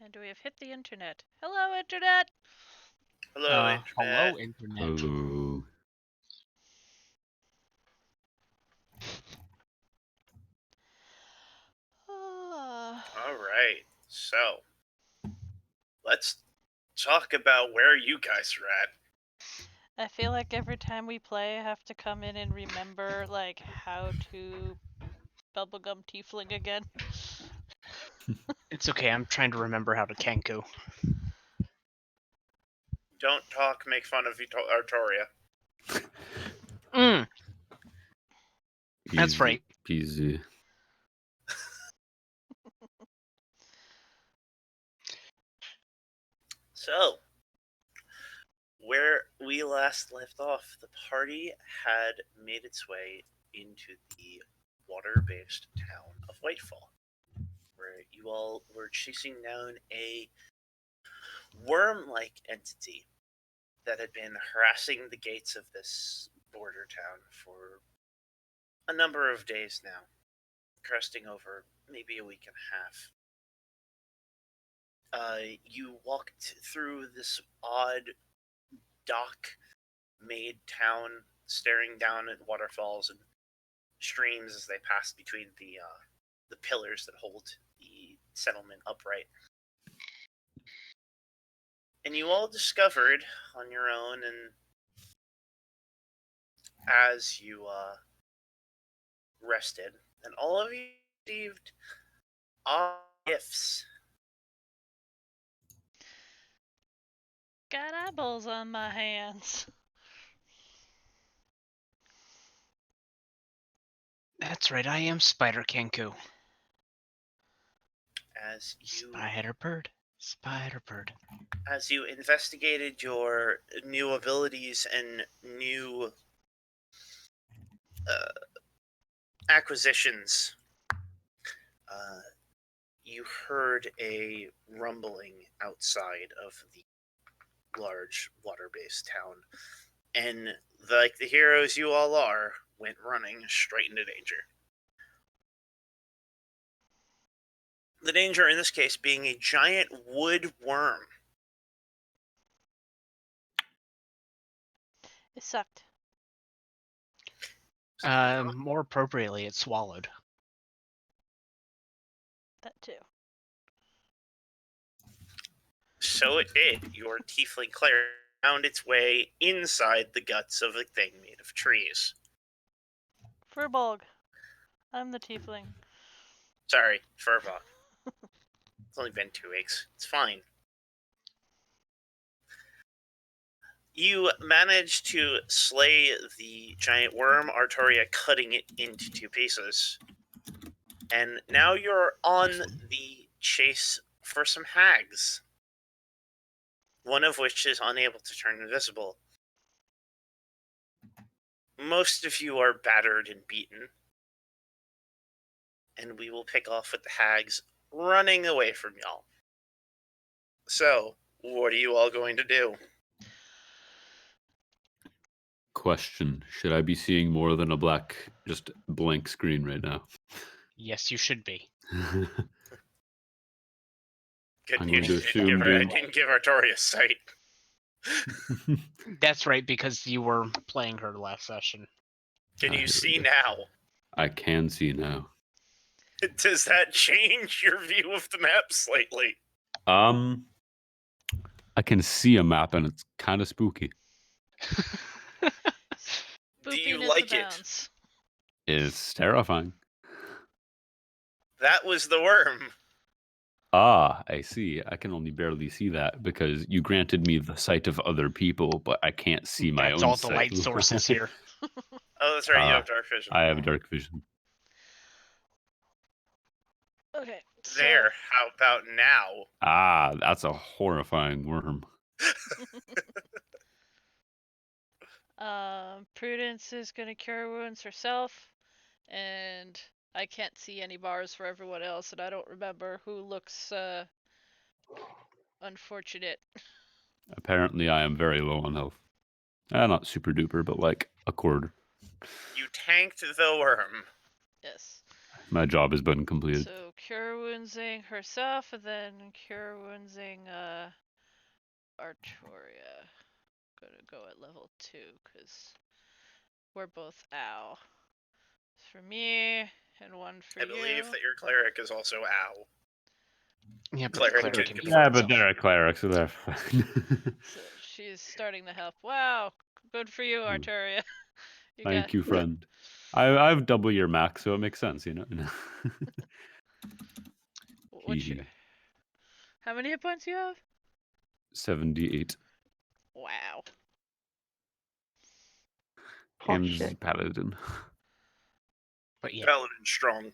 And we have hit the internet. Hello, internet! Hello, Internet. Hello, Internet. Hello. All right, so let's talk about where you guys are at. I feel like every time we play, I have to come in and remember, like, how to bubblegum tiefling again. It's okay, I'm trying to remember how to Kenku. Don't talk, make fun of Artoria. That's Easy right. peasy. So, where we last left off, the party had made its way into the water-based town of Whitefall, where you all were chasing down a worm-like entity that had been harassing the gates of this border town for a number of days now, cresting over maybe a week and a half. You walked through this odd dock-made town, staring down at waterfalls and streams as they pass between the pillars that hold the settlement upright. And you all discovered on your own, and as you rested, and all of you received odd gifts. Got eyeballs on my hands. That's right, I am Spider Kenku. As you Spider-Bird. as you investigated your new abilities and new acquisitions, you heard a rumbling outside of the large water-based town, and like the heroes you all are, went running straight into danger. The danger in this case being a giant wood worm. It sucked. More appropriately, it's swallowed. That too. So it did. Your tiefling cleric found its way inside the guts of a thing made of trees. Furbolg. I'm the tiefling. Sorry, Furbolg. It's only been 2 weeks. It's fine. You managed to slay the giant worm, Artoria cutting it into 2 pieces. And now you're on the chase for some hags. One of which is unable to turn invisible. Most of you are battered and beaten. And we will pick off with the hags running away from y'all. So, what are you all going to do? Question: should I be seeing more than a just blank screen right now? Yes, you should be. Good I'm news, going to I assume didn't give Artoria sight. That's right, because you were playing her last session. Can you here see we go. now? I can see now. Does that change your view of the map slightly? I can see a map and it's kind of spooky. Do you Spoopiness like it? abounds. It's terrifying. That was the worm. Ah, I see. I can only barely see that because you granted me the sight of other people, but I can't see my That's own all the sight. light sources here. Oh, that's right, you have dark vision. I have dark vision. Okay. So, There, how about now? Ah, that's a horrifying worm. Prudence is gonna cure wounds herself, and I can't see any bars for everyone else, and I don't remember who looks unfortunate. Apparently, I am very low on health. Not super duper, but like a quarter. You tanked the worm. Yes. My job has been completed. So cure woundsing herself, and then cure woundsing Artoria. Gonna go at level 2 because we're both ow. It's for me and one for I you. believe that your cleric is also ow. Yeah, but Cleric cleric can can be heal Yeah, himself. but they're a cleric, so they're fine. So she's starting to help. Wow, good for you, Artoria. Thank you, friend. I have double your max, so it makes sense, you know. What's your? How many hit points you have? 78. Wow. Oh, And shit. Paladin. But yeah, Paladin strong.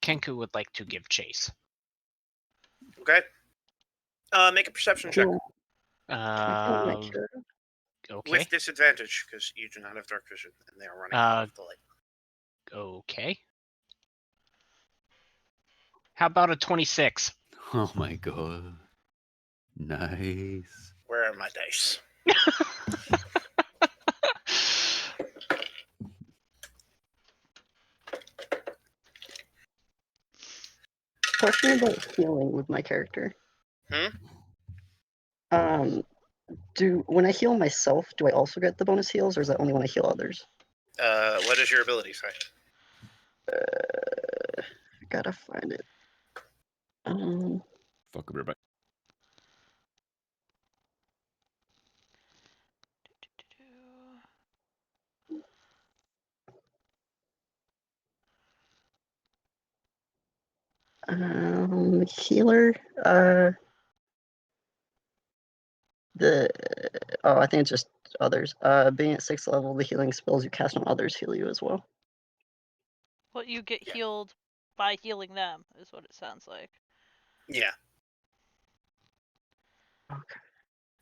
Kenku would like to give chase. Okay. Make a perception check Cool. I'll make Uh, sure. okay. with disadvantage because you do not have dark vision and they are running out of the light. Okay. How about a 26? Oh my god. Nice. Where are my dice? Question about healing with my character. When I heal myself, do I also get the bonus heals, or is that only when I heal others? What is your ability say? I gotta find it. Fuck everybody. Healer. I think it's just others. Being at 6th level, the healing spells you cast on others heal you as well. Well, you get Yeah. healed by healing them, is what it sounds like. Yeah. Okay.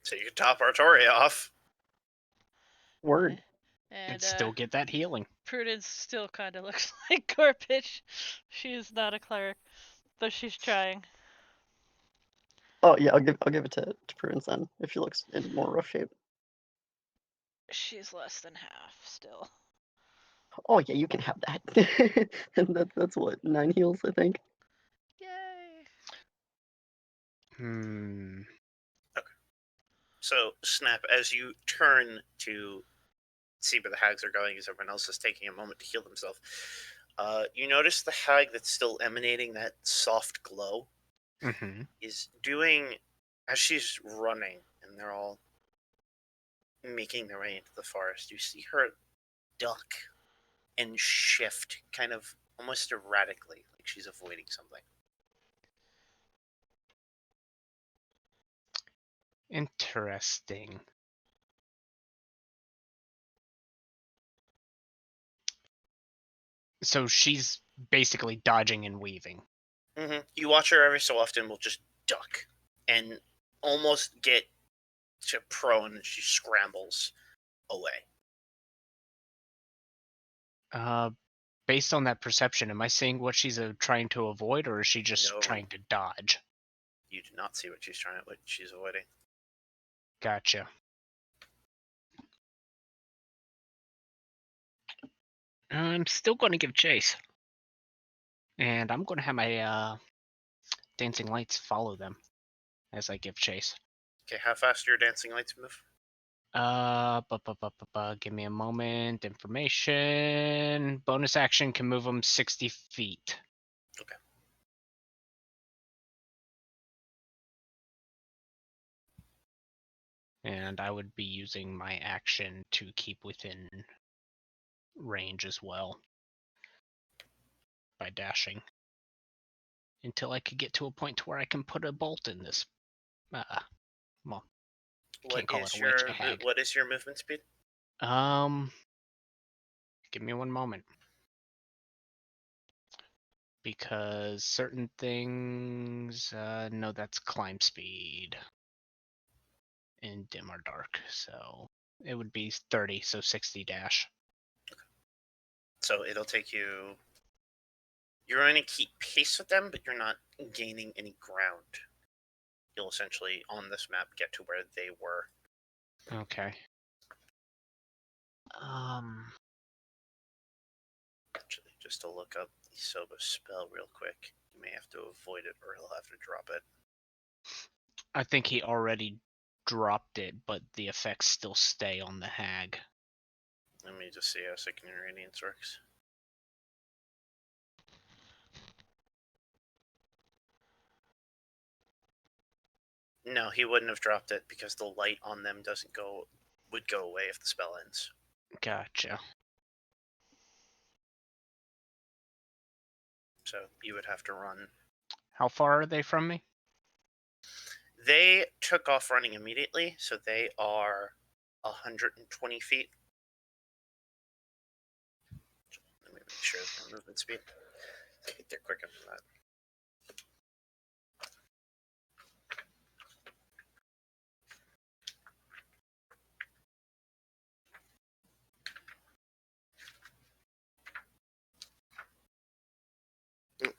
So you can top Artoria off. Word. And And still get that healing. Prudence still kind of looks like garbage. She is not a cleric, though she's trying. Oh yeah, I'll give it to Prudence then if she looks in more rough shape. She's less than half still. Oh yeah, you can have that. And that's what, 9 heals, I think. Yay! Hmm. So, Snap, as you turn to see where the hags are going, as everyone else is taking a moment to heal themselves, you notice the hag that's still emanating that soft glow Mm-hmm. is doing, as she's running, and they're all making their way into the forest, you see her duck and shift kind of almost erratically, like she's avoiding something. Interesting. So she's basically dodging and weaving. You watch her every so often will just duck and almost get to prone and she scrambles away. Based on that perception, am I seeing what she's trying to avoid, or is she just No. trying to dodge? You do not see what she's avoiding. Gotcha. I'm still going to give chase. And I'm going to have my dancing lights follow them as I give chase. Okay, how fast do your dancing lights move? Give me a moment. Information. Bonus action can move them 60 feet. Okay. And I would be using my action to keep within range as well by dashing until I could get to a point to where I can put a bolt in this. Well, can't call it a witch, a hag. What is your movement speed? Give me one moment. Because certain things, no, that's climb speed. In dim or dark, so it would be 30, so 60 dash. So it'll take you. You're going to keep pace with them, but you're not gaining any ground. You'll essentially, on this map, get to where they were. Okay. Actually, just to look up Isoba's spell real quick. Give may have to avoid it or he'll have to drop it. I think he already dropped it, but the effects still stay on the hag. Let me just see how Sickening Radiance works. No, he wouldn't have dropped it because the light on them would go away if the spell ends. Gotcha. So you would have to run. How far are they from me? They took off running immediately, so they are 120 feet. Let me make sure their movement speed. I think they're quicker than that.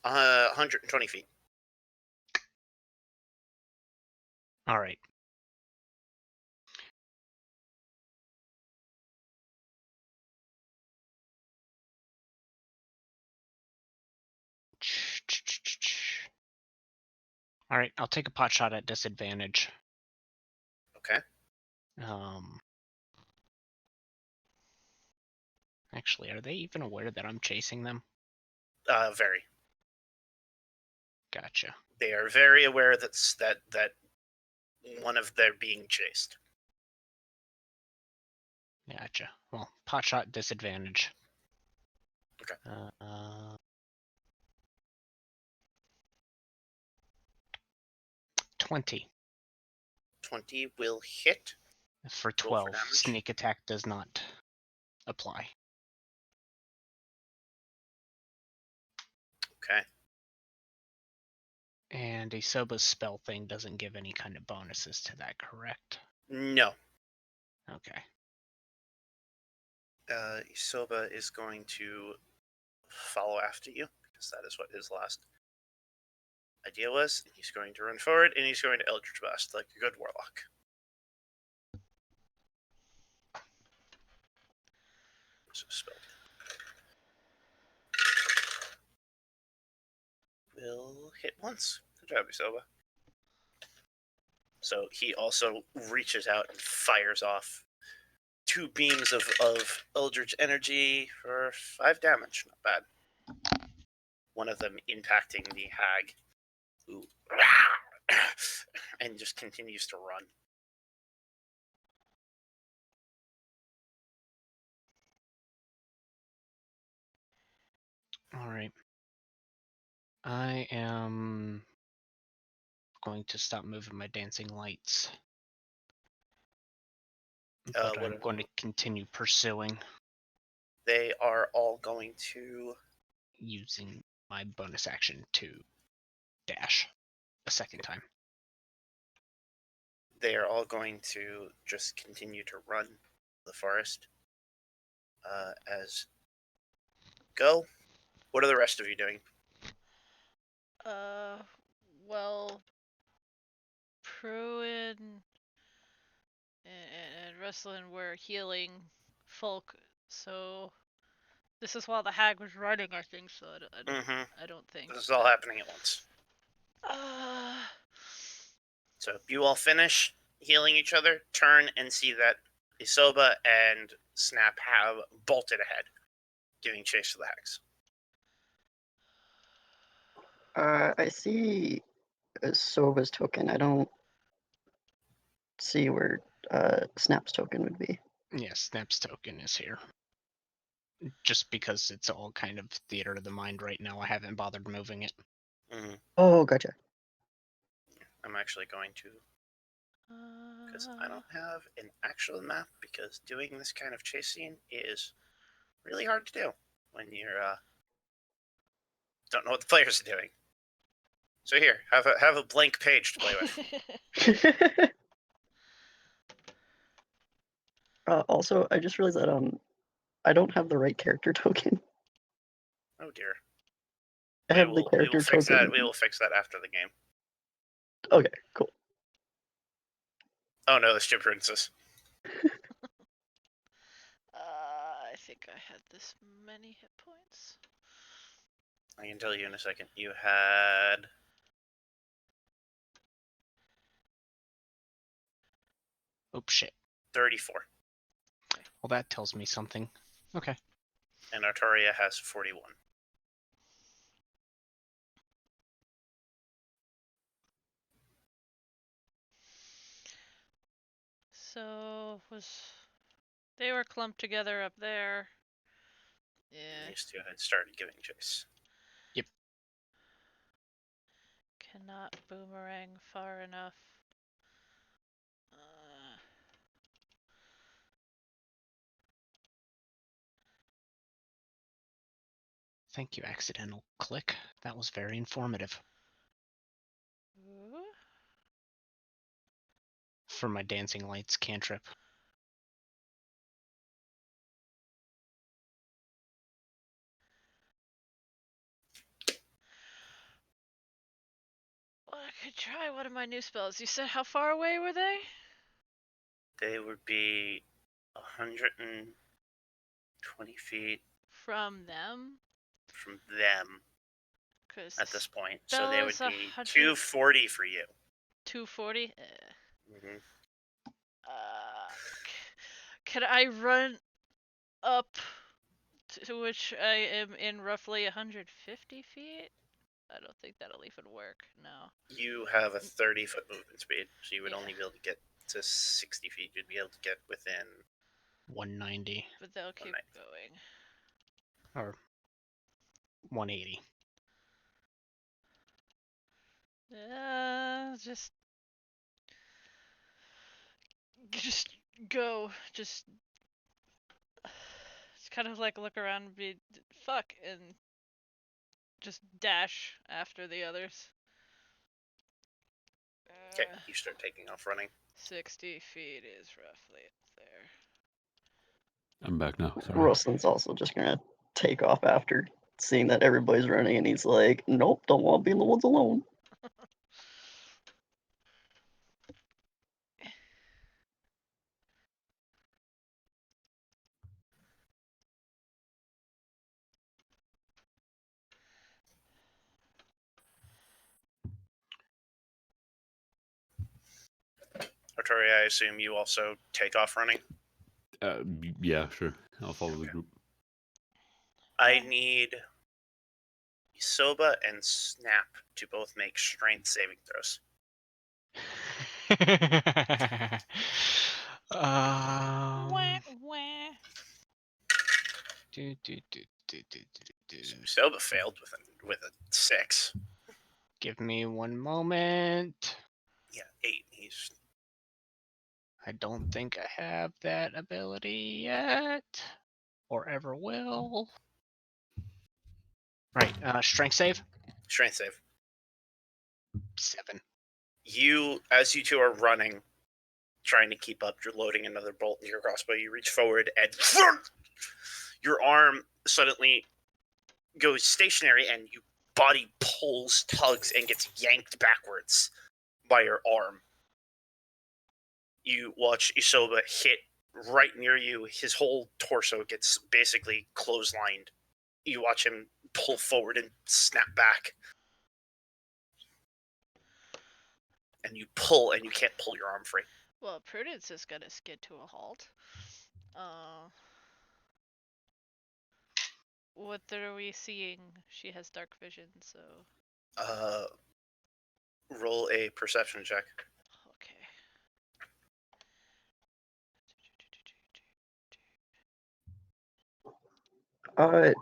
Uh, 120 feet. All right. All right, I'll take a pot shot at disadvantage. Okay. Actually, are they even aware that I'm chasing them? Very. Gotcha. They are very aware that one of them being chased. Gotcha. Well, pot shot disadvantage. Okay. 20. 20 will hit. For Roll for 12. damage. Sneak attack does not apply. Okay. And Isoba's spell thing doesn't give any kind of bonuses to that, correct? No. Okay. Isoba is going to follow after you because that is what his last idea was. He's going to run forward and he's going to Eldritch Blast like a good warlock. So spell will hit once. Good job, Isoba. So he also reaches out and fires off 2 beams of Eldritch energy for 5 damage. Not bad. One of them impacting the hag, who and just continues to run. All right. I am going to stop moving my dancing lights. But I'm going to continue pursuing. They are all going to... Using my bonus action to dash a second time. They are all going to just continue to run the forest. As go. What are the rest of you doing? Well, Prue and Rustlin were healing folk, so this is while the hag was running, I think. So I don't think this is all happening at once. So you all finish healing each other, turn and see that Isoba and Snap have bolted ahead, giving chase to the hags. I see Soba's token. I don't see where Snap's token would be. Yeah, Snap's token is here. Just because it's all kind of theater of the mind right now, I haven't bothered moving it. Mm-hmm. Oh, gotcha. I'm actually going to, because I don't have an actual map, because doing this kind of chase scene is really hard to do when you're don't know what the players are doing. So here, have a blank page to play with. Also, I just realized that I don't have the right character token. Oh dear. I have the character fix token. that. We will fix that after the game. Okay, cool. Oh no, the ship princess. I think I had this many hit points. I can tell you in a second. You had Oh shit. 34, Well, that tells me something. Okay. and Artoria has 41. So they were clumped together up there. And Yeah. these two had started giving chase. Cannot boomerang far enough. Thank you, accidental click. That was very informative. Ooh. For my dancing lights cantrip. Well, I could try one of my new spells. You said how far away were they? They would be 120 feet From them? from them Cause at this point. spell So they is would be 100 240 for you. 240? Mm-hmm. Can I run up to which I am in roughly 150 feet? I don't think that'll even work. No. You have a 30-foot movement speed, so you would Yeah. only be able to get to 60 feet. You'd be able to get within 190 But they'll keep 190. going. or 180. Just go. Just it's kind of like look around and be fuck and just dash after the others. Okay, you start taking off running. 60 feet is roughly up there. I'm back now. Sorry. Rustin's also just gonna take off after seeing that everybody's running, and he's like, "Nope, don't want to be in the woods alone." Artoria, I assume you also take off running. Yeah, sure. I'll follow the group. I need Isoba and Snap to both make strength saving throws. Wah, um, wah. do, do, do, do, do, do, do. Isoba failed with a 6. Give me one moment. Yeah, 8. He's I don't think I have that ability yet, or ever will. Right, strength save, strength save. 7. As you two are running, trying to keep up, you're loading another bolt in your crossbow. You reach forward and your arm suddenly goes stationary, and your body pulls, tugs, and gets yanked backwards by your arm. You watch Isoba hit right near you. His whole torso gets basically clotheslined. You watch him pull forward and snap back. And you pull, and you can't pull your arm free. Well, Prudence is gonna skid to a halt. What are we seeing? She has dark vision, so Roll a perception check. okay. Eh,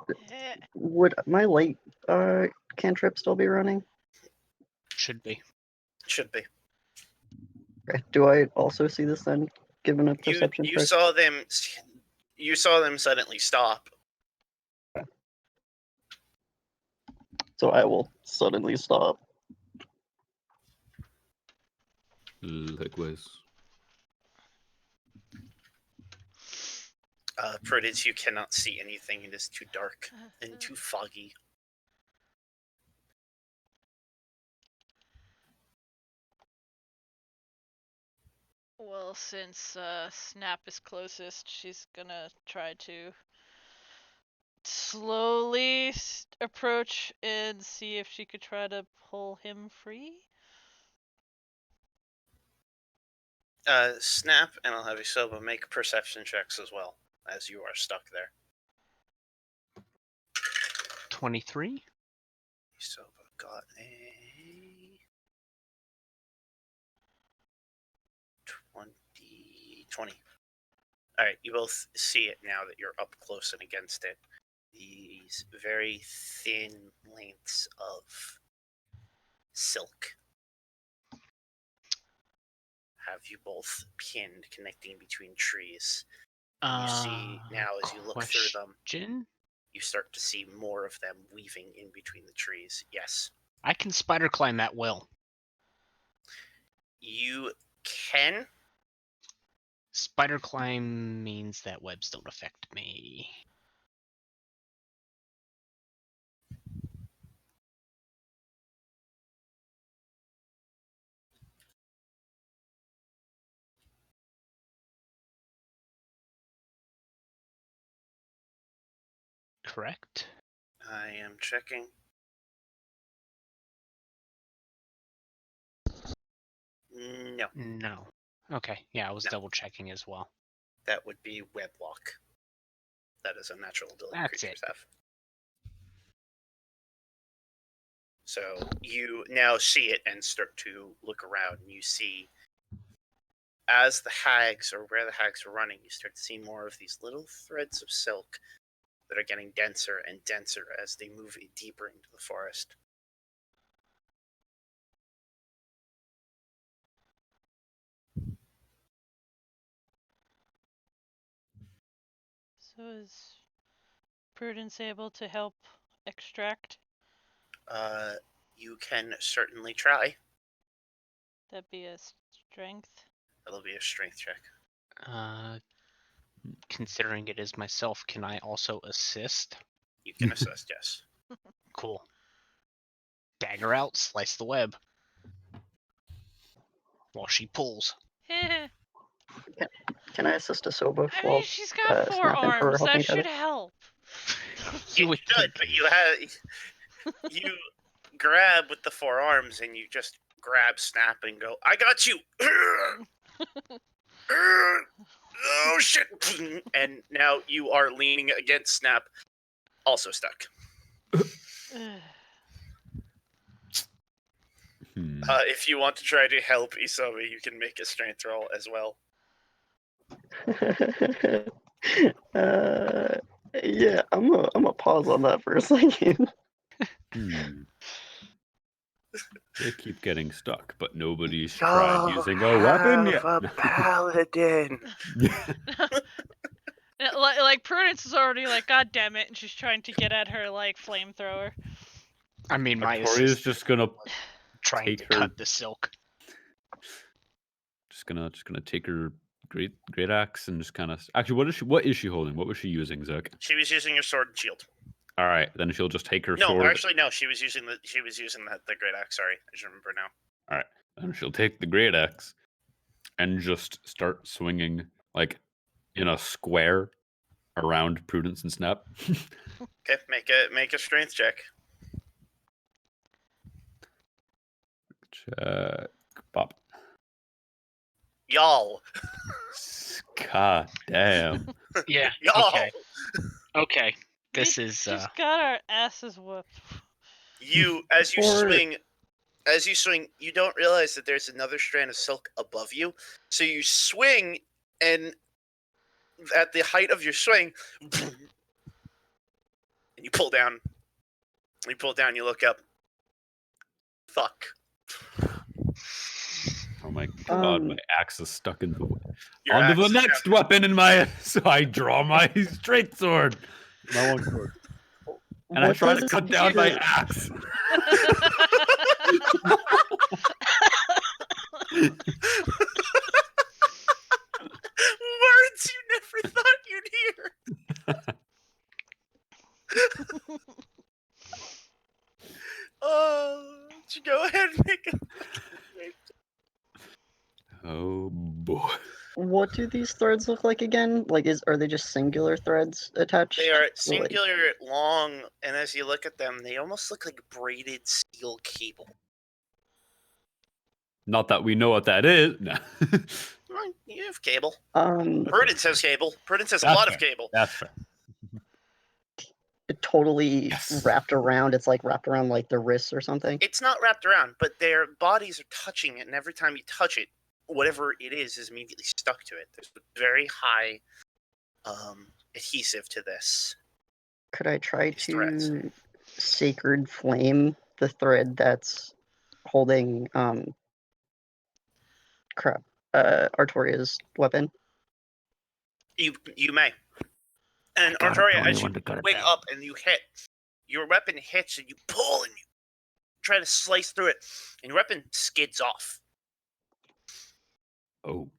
Would my light cantrip still be running? Should be. Should be. Okay. Do I also see this then? Given a perception You check. saw them. You saw them suddenly stop. So I will suddenly stop. Likewise. Prudence, you cannot see anything. It is too dark and too foggy. Well, since Snap is closest, she's gonna try to slowly approach and see if she could try to pull him free. Snap, and I'll have Isoba make perception checks as well, as you are stuck there. 23. Isoba got a 20. Alright, you both see it now that you're up close and against it. These very thin lengths of silk have you both pinned, connecting between trees. And you see now, as you look through them, Question? you start to see more of them weaving in between the trees. Yes. I can spider climb at will. You can. Spider climb means that webs don't affect me. Correct? I am checking. No, No. Okay, yeah, I was No. double checking as well. that would be weblock. That is a natural ability That's creatures it. have. So you now see it and start to look around, and you see, as the hags, or where the hags are running, you start to see more of these little threads of silk that are getting denser and denser as they move deeper into the forest. So is Prudence able to help extract? You can certainly try. That'd be a strength. That'll be a strength check. Considering it is myself, can I also assist? You can assist, yes. Cool. Dagger out, slice the web. While she pulls. I Can I assist Isoba mean, while she's got 4 Snap and her arms. helping That each other? should help. You It would should, think. but you grab with the 4 arms and you just grab Snap and go, I got you! Oh shit! And now you are leaning against Snap, also stuck. If you want to try to help Isoba, you can make a strength roll as well. Yeah, I'm a pause on that for a second. They keep getting stuck, but nobody's tried using a weapon yet. A paladin. Like Prudence is already like, God damn it, and she's trying to get at her like flamethrower. I mean, my Artoria's assist just gonna trying take to her- cut the silk. just gonna take her great axe and just kind of. Actually, what is she holding? What was she using, Zook? She was using her sword and shield. All right, then she'll just take her No, sword. actually, no. She was using the great axe. Sorry, I just remember now. All right, then she'll take the great axe and just start swinging like in a square around Prudence and Snap. Okay, make a strength check. Check. Pop. Y'all. God damn. Yeah. Y'all. Okay. This We is just got our asses whooped. You, as you For- swing, you don't realize that there's another strand of silk above you. So you swing, and at the height of your swing, and you pull down. You look up. Fuck. Oh my god, my Um, axe is stuck in the way. Your On to the axe is next weapon in my. So I draw my straight sword. My long sword. And I what try to does cut down my your- axe. Words you never thought you'd hear. Go ahead and make a. Oh boy. What do these threads look like again? Like, are they just singular threads attached? They are Like, singular, long, and as you look at them, they almost look like braided steel cable. Not that we know what that is. No. Well, you have cable. um, Prudence has cable. Prudence has a That's lot fair. of cable. That's fair. it totally Yes. wrapped around. It's like wrapped around like their wrists or something. It's not wrapped around, but their bodies are touching it, and every time you touch it, whatever it is immediately stuck to it. There's a very high adhesive to this. Could I try These threads. to sacred flame the thread that's holding Artoria's weapon? You may. And I got it, Artoria, the as only you one that got it wake down. up and you hit, your weapon hits and you pull and you try to slice through it, and your weapon skids off. Oh.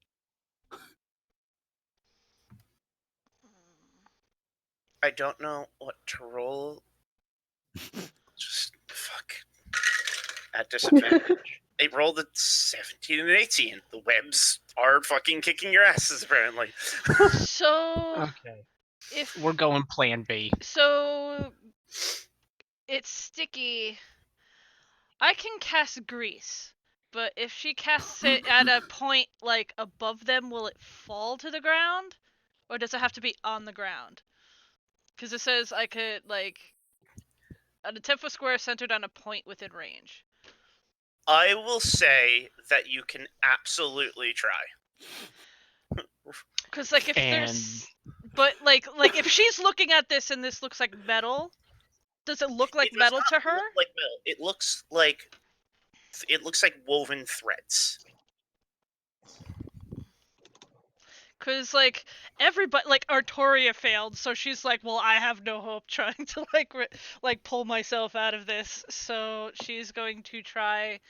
I don't know what to roll. Just fuck. At disadvantage. They rolled a 17 and 18. The webs are fucking kicking your asses, apparently. So Okay. if We're going plan B. so, it's sticky. I can cast grease, but if she casts it at a point like above them, will it fall to the ground, or does it have to be on the ground? Because it says I could like at a 10-foot square centered on a point within range. I will say that you can absolutely try. Because like if And there's, but like if she's looking at this and this looks like metal, does it look like It does metal not to her? look like metal. It looks like woven threads. Cause like everybody, like Artoria failed, so she's like, well, I have no hope trying to like pull myself out of this. So she's going to try,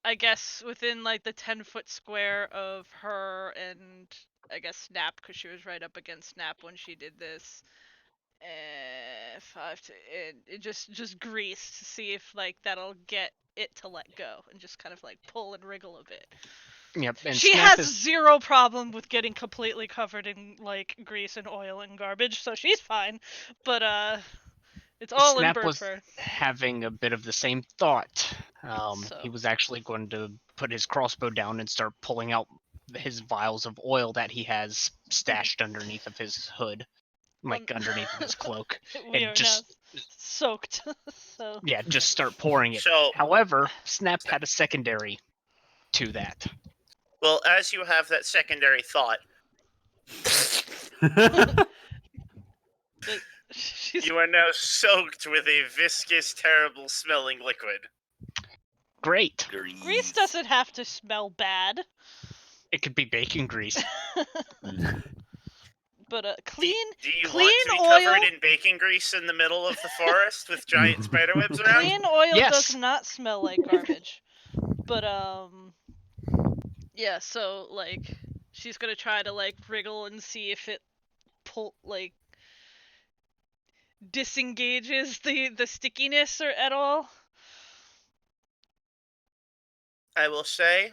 I guess, within like the 10-foot square of her and I guess Snap, because she was right up against Snap when she did this. 5 to it just grease to see if like that'll get it to let go and just kind of like pull and wriggle a bit. yep, and She Snap has is zero problem with getting completely covered in like grease and oil and garbage, so she's fine. But it's all in Snap bird was fur. having a bit of the same thought. So. He was actually going to put his crossbow down and start pulling out his vials of oil that he has stashed underneath of his hood, like underneath of his cloak, We and are just now soaked. So. yeah, just start pouring it. So, However, Snap had a secondary to that. well, as you have that secondary thought, She's you are now soaked with a viscous, terrible smelling liquid. Great. grease doesn't have to smell bad. It could be bacon grease. But clean Do you clean want to be oil. covered in bacon grease in the middle of the forest with giant spiderwebs around? Clean oil Yes. does not smell like garbage. But yeah, so like she's gonna try to like wriggle and see if it disengages the stickiness or at all. I will say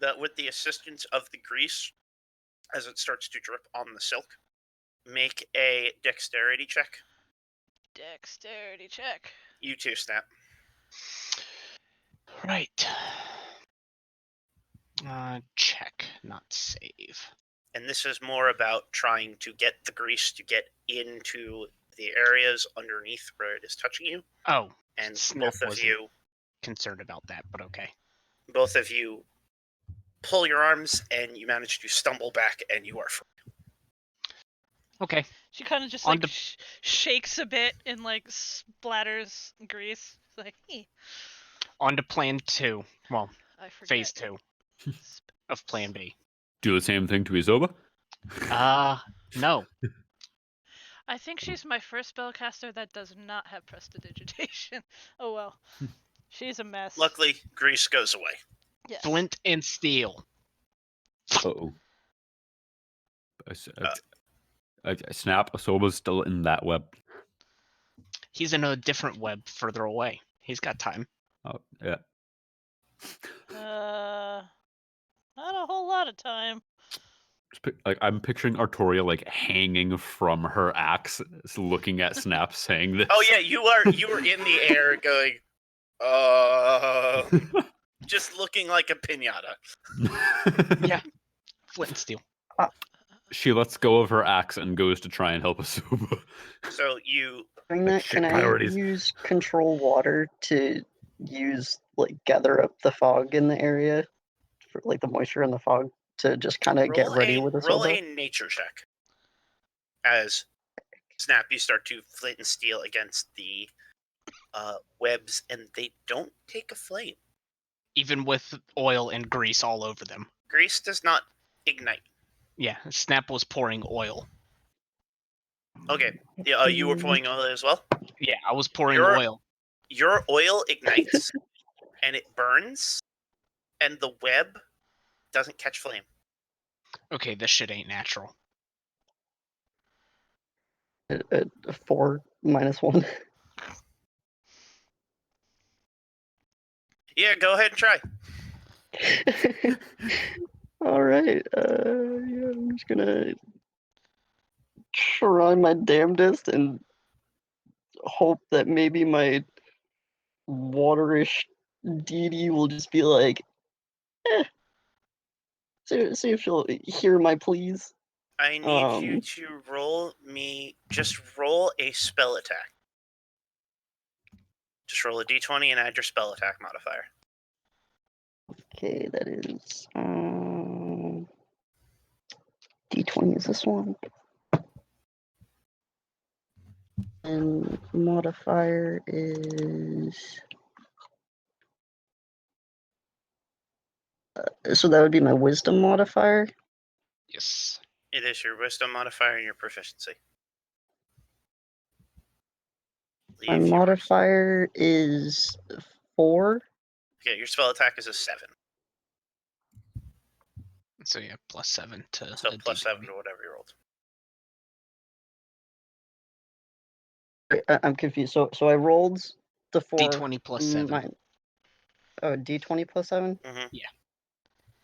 that with the assistance of the grease, as it starts to drip on the silk, make a dexterity check. Dexterity check. You too, Snap. Right. Check, not save. And this is more about trying to get the grease to get into the areas underneath where it is touching you. Oh, And Snap both of wasn't you concerned about that, but okay. pull your arms and you manage to stumble back and you are free. Okay. She kind of just On like to- shakes a bit and like splatters grease. It's like, On to plan 2. Well, I forget. phase 2 of plan B. Do the same thing to Isoba? No. I think she's my first spellcaster that does not have prestidigitation. Oh well. She's a mess. Luckily, grease goes away. Yes. Flint and steel. Uh-oh. Snap, Isoba's still in that web. He's in a different web further away. He's got time. Oh, yeah. Not a whole lot of time. Like I'm picturing Artoria like hanging from her axe, looking at Snap, saying this. Oh yeah, you were in the air going, just looking like a pinata. Yeah. Flint and steel. She lets go of her axe and goes to try and help Isoba. So you Doing Like, that, shit, can priorities. I use control water to use gather up the fog in the area, for the moisture in the fog to just kind of get ready with roll Isoba? a nature check as Snap, you start to flint and steel against the webs, and they don't take a flame. Even with oil and grease all over them. Grease does not ignite. Yeah, Snap was pouring oil. Okay, you were pouring oil as well. Yeah, I was pouring Your- oil. Your oil ignites, and it burns, and the web doesn't catch flame. Okay, this shit ain't natural. A 4 minus 1. Yeah, go ahead and try. All right. Yeah, I'm just gonna try my damnedest and hope that maybe my waterish deity will just be like, see if she'll hear my pleas. I need you to roll a spell attack. Just roll a d20 and add your spell attack modifier. Okay, that is D20 is this one. And modifier is so that would be my wisdom modifier. Yes. It is your wisdom modifier and your proficiency. My Leave yours. modifier is 4. Okay, your spell attack is a 7. So yeah, +7 to So the plus D20. 7 to whatever you rolled. I'm confused. So I rolled the 4. D20 +7. D20 plus 7? Mm-hmm. Yeah.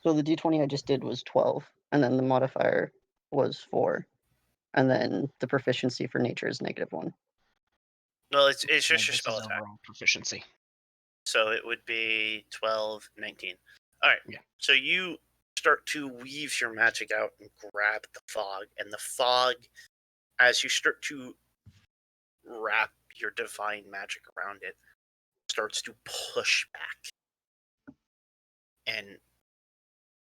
So the D20 I just did was 12, and then the modifier was 4. And then the proficiency for nature is -1. Well, it's Yeah, just your this spell is attack. overall proficiency. So it would be 12, 19. All right. Yeah. So you start to weave your magic out and grab the fog. And the fog, as you start to wrap your divine magic around it, starts to push back and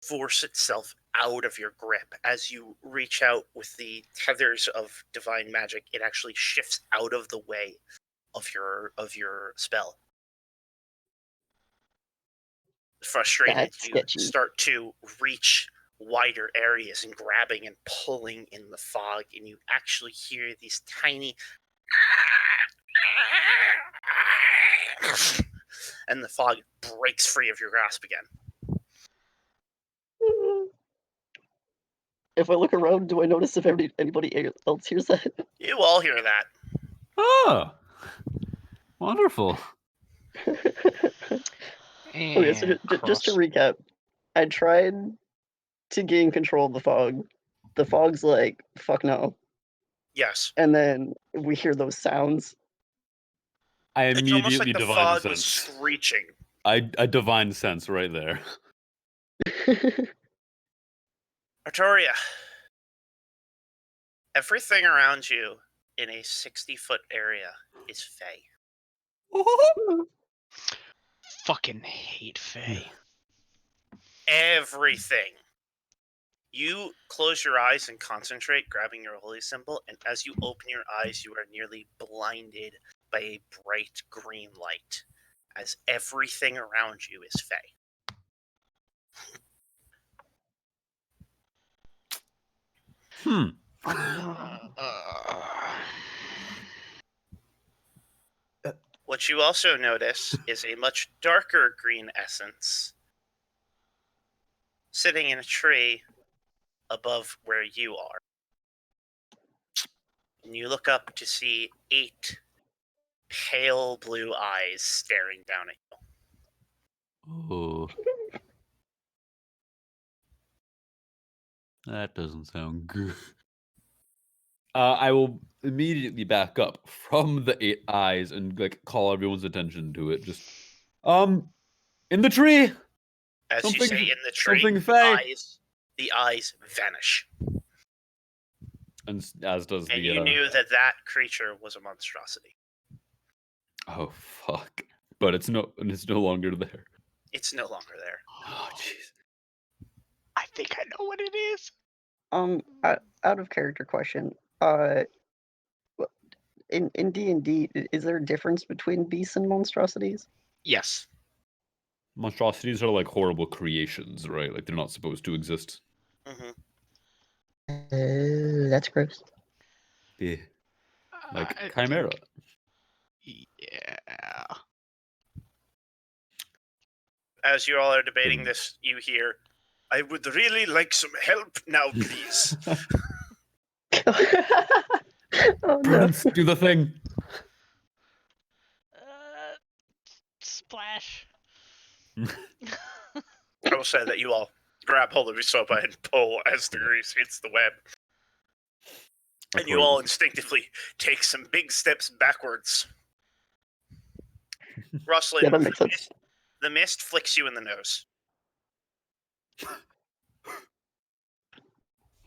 force itself out of your grip. As you reach out with the tethers of divine magic, it actually shifts out of the way of your spell. Frustrated, That's you sketchy. start to reach wider areas and grabbing and pulling in the fog, and you actually hear these tiny and the fog breaks free of your grasp again. If I look around, do I notice if anybody else hears that? You all hear that. Oh, wonderful. Okay, so And just to cross. recap, I tried to gain control of the fog. The fog's like, fuck no. Yes. And then we hear those sounds. I It's almost immediately like the divine fog was sense. screeching. I divine sense right there. Artoria, everything around you in a 60-foot area is fey. Fucking hate Faye. Everything. You close your eyes and concentrate, grabbing your holy symbol, and as you open your eyes, you are nearly blinded by a bright green light, as everything around you is fey. What you also notice is a much darker green essence sitting in a tree above where you are. And you look up to see 8 pale blue eyes staring down at you. Oh. That doesn't sound good. I will immediately back up from the 8 eyes and like call everyone's attention to it. Just, in the tree. As you Something- say in the tree, something fey. the eyes vanish. And as does And the. you knew that that creature was a monstrosity. Oh fuck! But it's no longer there. It's no longer there. Oh jeez. I think I know what it is. Out of character question. In D&D, is there a difference between beasts and monstrosities? Yes. Monstrosities are like horrible creations, right? Like they're not supposed to exist. Mm-hmm. That's gross. Yeah. Like I Chimera. think- Yeah. As you all are debating this, you hear, "I would really like some help now, please." Oh no. Prudence, do the thing. Splash. I will say that you all grab hold of Isoba and pull as the grease hits the web. And you all instinctively take some big steps backwards. Rustlin, Yeah, that makes sense. the mist flicks you in the nose.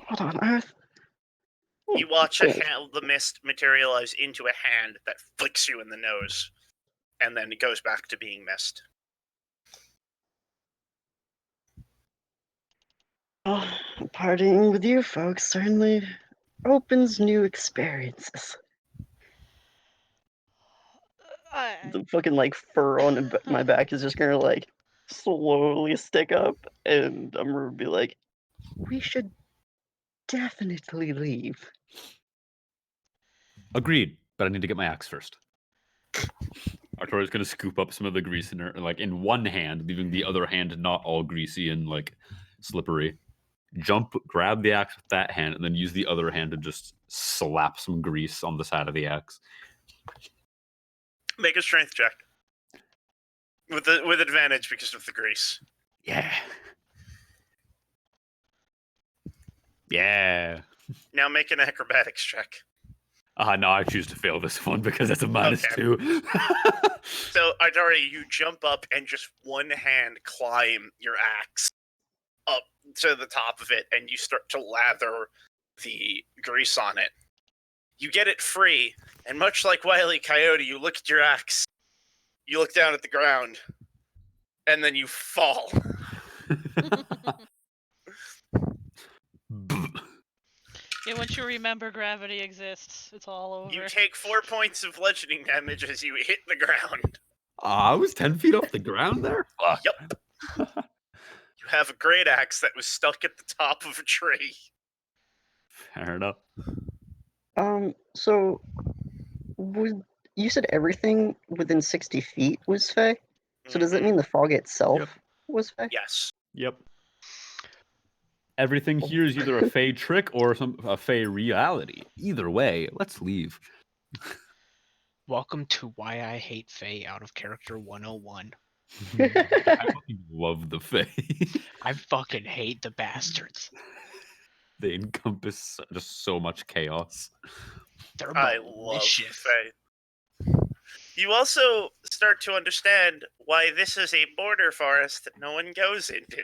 What on earth? You watch the mist materialize into a hand that flicks you in the nose, and then it goes back to being mist. Oh, partying with you folks certainly opens new experiences. The fucking like fur on my back is just gonna like slowly stick up, and I'm gonna be like, we should definitely leave. Agreed, but I need to get my axe first. Artoria's gonna scoop up some of the grease in her, like in one hand, leaving the other hand not all greasy and like slippery. Jump, grab the axe with that hand, and then use the other hand to just slap some grease on the side of the axe. Make a strength check. With advantage because of the grease. Yeah. Yeah. Now make an acrobatics check. No, I choose to fail this one because that's a -2. So, Artoria, you jump up and just one hand climb your axe up to the top of it, and you start to lather the grease on it. You get it free, and much like Wile E. Coyote, you look at your axe, you look down at the ground, and then you fall. Yeah, once you remember gravity exists, it's all over. You take 4 points of bludgeoning damage as you hit the ground. I was 10 feet off the ground there? Fuck. Yep. You have a great axe that was stuck at the top of a tree. Fair enough. So you said everything within 60 feet was Fey? So does that mean the fog itself was Fey? Yes. Yep. Everything here is either a Fey trick or a Fey reality. Either way, let's leave. Welcome to Why I Hate Fae Out of Character 101. I fucking love the Fey. I fucking hate the bastards. They encompass just so much chaos. They're I love malicious. Fae. You also start to understand why this is a border forest that no one goes into.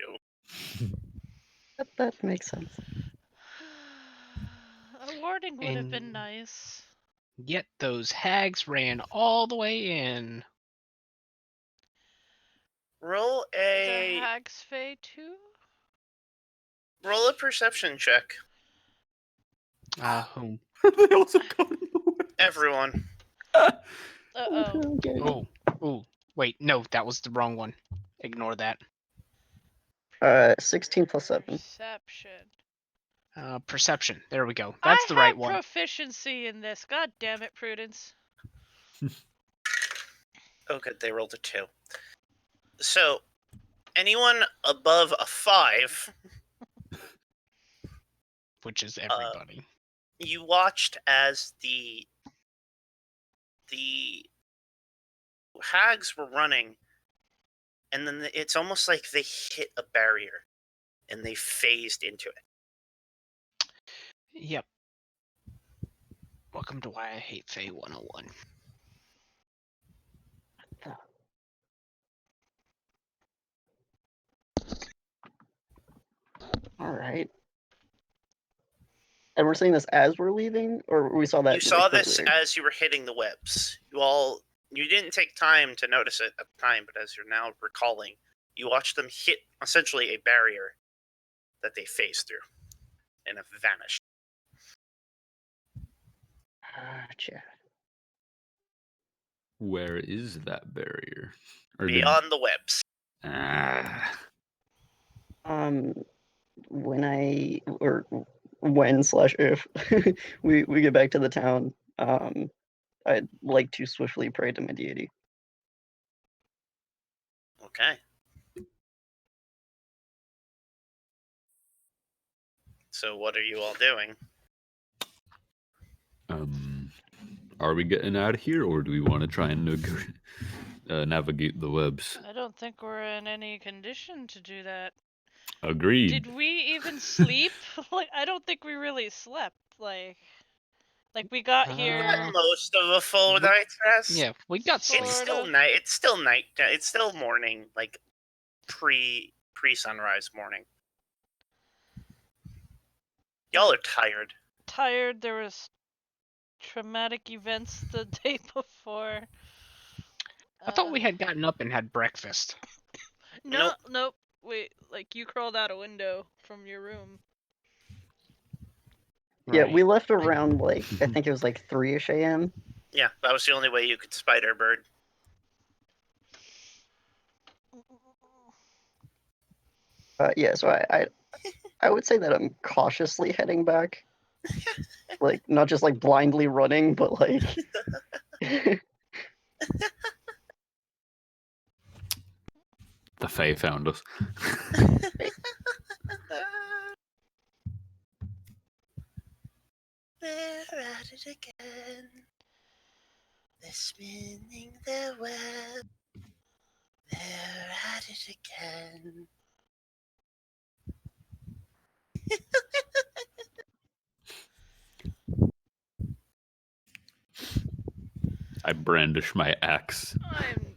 That makes sense. A warning would have been And- nice. Yet those hags ran all the way in. Roll The a Hags Fae too? perception check. Whom? They also come in the way. Everyone. Uh-oh. Okay. Oh, wait, no, that was the wrong one. Ignore that. 16 plus 7. Perception. Perception. There we go. That's the right I have one. proficiency in this. God damn it, Prudence. Oh, good. They rolled a 2. So, anyone above a 5, Which is everybody. you watched as the hags were running, and then it's almost like they hit a barrier and they phased into it. Yep. Welcome to Why I Hate Fae 101. All right. And we're seeing this as we're leaving, or we saw that. You saw this earlier? as you were hitting the webs. You didn't take time to notice it at the time, but as you're now recalling, you watched them hit essentially a barrier that they phased through and have vanished. Gotcha. Where is that barrier? Or did- Beyond the webs. Ah. When/if we get back to the town, I'd like to swiftly pray to my deity. Okay. So what are you all doing? Are we getting out of here, or do we want to try and navigate the webs? I don't think we're in any condition to do that. Agreed. Did we even sleep? Like, I don't think we really slept. Like we got here. Got most of a full night's rest. Yeah, we got sleep. It's Sort still of. night. It's still night. It's still morning, like pre sunrise morning. Y'all are tired. Tired. There was traumatic events the day before. I thought we had gotten up and had breakfast. Nope. Wait, like you crawled out a window from your room. Yeah, Right. we left around I think it was 3ish a.m. Yeah, that was the only way you could spider bird. Yeah, so I would say that I'm cautiously heading back. Not just blindly running, but The Fae found us. They're at it again. They're spinning their web. They're at it again. I brandish my axe. I'm.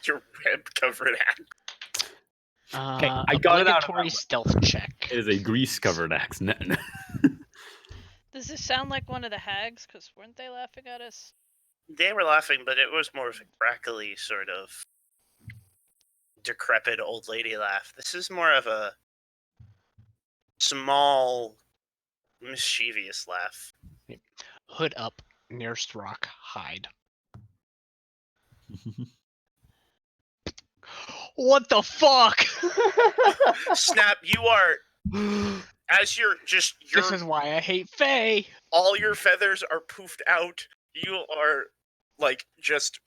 Your web covered axe. Okay, I got it out of obligatory stealth check. It is a grease-covered axe. Does this sound like one of the hags? Because weren't they laughing at us? They were laughing, but it was more of a crackly sort of decrepit old lady laugh. This is more of a small, mischievous laugh. Hood up, nearest rock, hide. What the fuck? Snap, you are, as you're just, This is why I hate Fae. all your feathers are poofed out. You are, just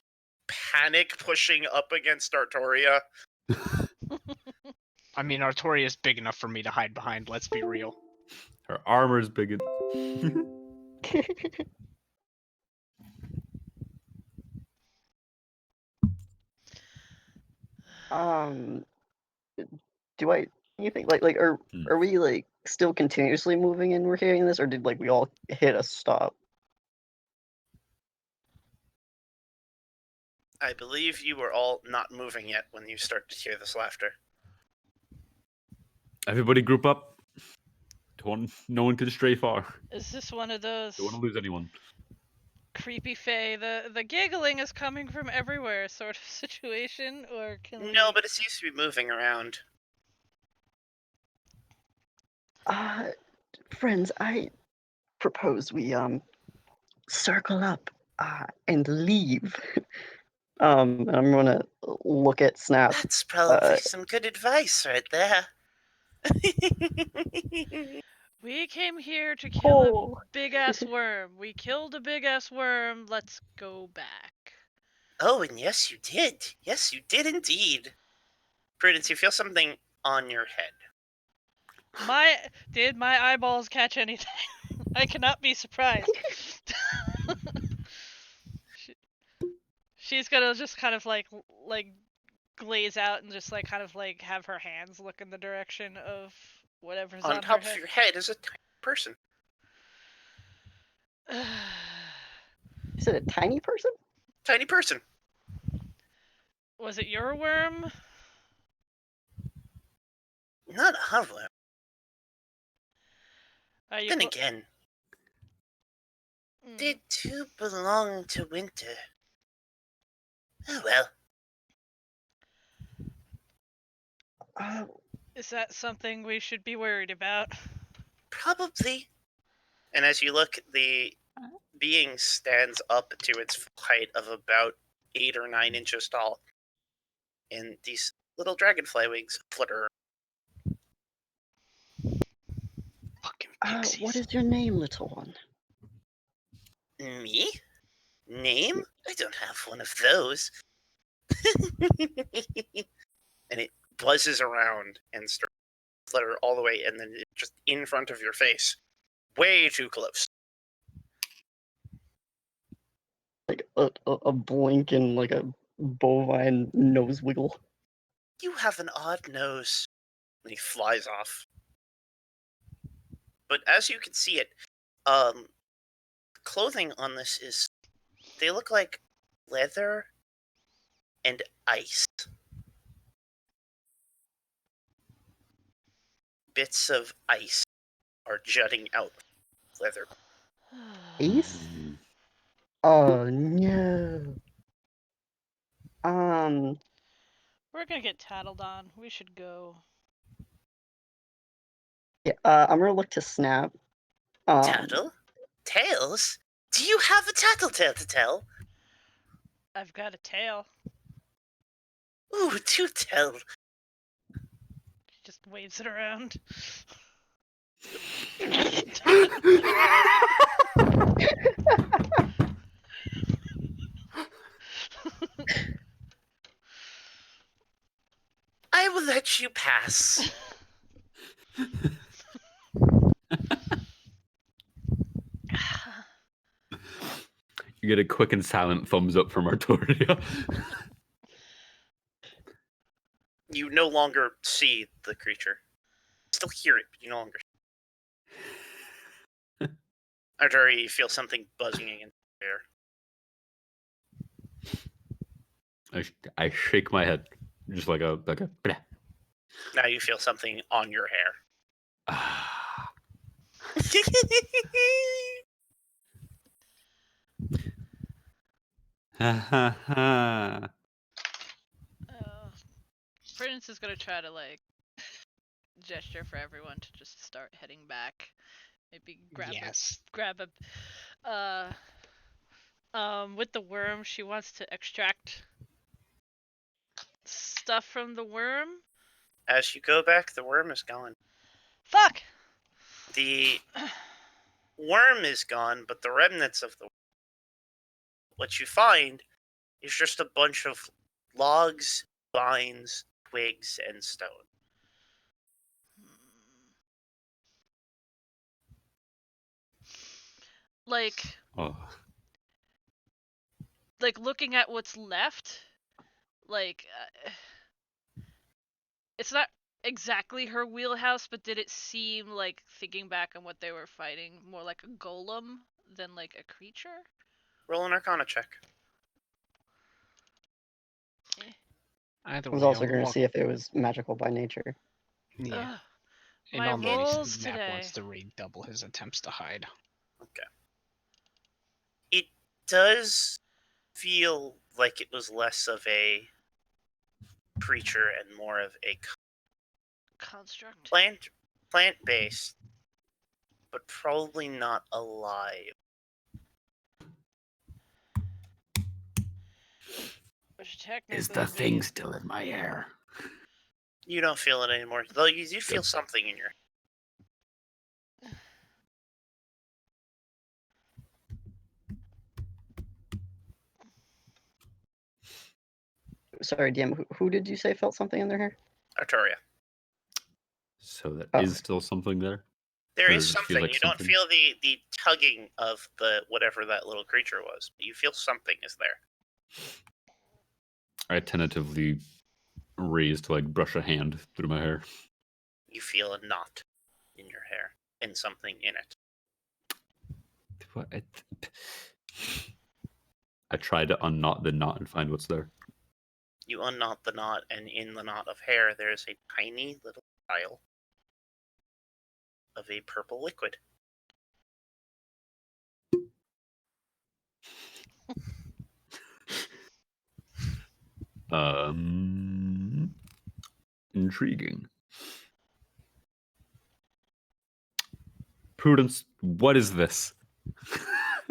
panic pushing up against Artoria. I mean, Artoria is big enough for me to hide behind, let's be real. Her armor's big. You think are we still continuously moving and we're hearing this, or did we all hit a stop? I believe you were all not moving yet when you start to hear this laughter. Everybody group up. No one can stray far. Is this one of those Don't want to lose anyone. creepy Fae? The giggling is coming from everywhere sort of situation, or can we... No, but it seems to be moving around. Friends, I propose we circle up and leave. I'm gonna look at Snap. That's probably some good advice right there. We came here to kill a big-ass worm. We killed a big-ass worm. Let's go back. Oh, and yes, you did. Yes, you did indeed. Prudence, you feel something on your head. Did my eyeballs catch anything? I cannot be surprised. She's gonna just kind of glaze out and just kind of have her hands look in the direction of whatever's on top her of your head is a tiny person. Is it a tiny person? Tiny person. Was it your worm? Not our worm. Are you Then clo- again, Mm. they do belong to winter. Oh well. Is that something we should be worried about? Probably. And as you look, the being stands up to its height of about 8 or 9 inches tall. And these little dragonfly wings flutter. Fucking What pixies. is your name, little one? Me? Name? I don't have one of those. And it buzzes around and starts to flutter all the way, and then it's just in front of your face. Way too close. Like a blink and like a bovine nose wiggle. You have an odd nose. And he flies off. But as you can see it, clothing on this is, they look like leather and ice. Bits of ice are jutting out of leather. Ace? Oh no. We're gonna get tattled on. We should go. Yeah, I'm gonna look to Snap. Tattle? Tales? Do you have a tattletale to tell? I've got a tail. Ooh, do tell. She just waves it around. I will let you pass. You get a quick and silent thumbs up from Artoria. You no longer see the creature. Still hear it, but you no longer. Artoria, you feel something buzzing in the air. I shake my head, just like a bleh. Now you feel something on your hair. Ah. Ha ha ha. Prudence is gonna try to like gesture for everyone to just start heading back. Maybe grab Yes. a with the worm. She wants to extract stuff from the worm. As you go back, the worm is gone. Fuck. The worm is gone, but the remnants of the what you find is just a bunch of logs, vines, twigs, and stone. Like Oh. looking at what's left, like it's not exactly her wheelhouse, but did it seem like, thinking back on what they were fighting, more like a golem than like a creature? Roll an Arcana check. Either I was way, also I'll gonna walk. see if it was magical by nature. Yeah. Ugh, In my all rolls honesty, Matt today. wants to redouble his attempts to hide. Okay. It does feel like it was less of a creature and more of a Construct. plant-based, but probably not alive. Which technically Is the would thing be... still in my hair? You don't feel it anymore, though you do feel something in your. Sorry, DM. Who did you say felt something in their hair? Artoria. So that Oh. is still something there? There Or is does it feel something. like You don't something? feel the tugging of the whatever that little creature was. You feel something is there. I tentatively raise to like brush a hand through my hair. You feel a knot in your hair. and something in it. What? I try to unknot the knot and find what's there. You unknot the knot, and in the knot of hair, there is a tiny little vial of a purple liquid. Intriguing. Prudence, what is this?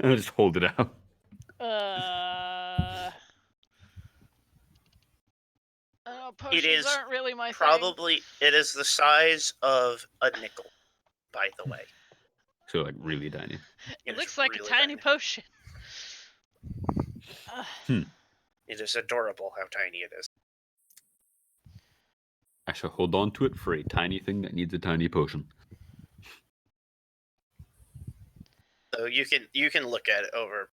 I'll just hold it out. Potions aren't really my thing. Probably, it is the size of a nickel, by the way. So, like, really tiny. It is looks like really a tiny potion. It is adorable how tiny it is. I shall hold on to it for a tiny thing that needs a tiny potion. So you can look at it over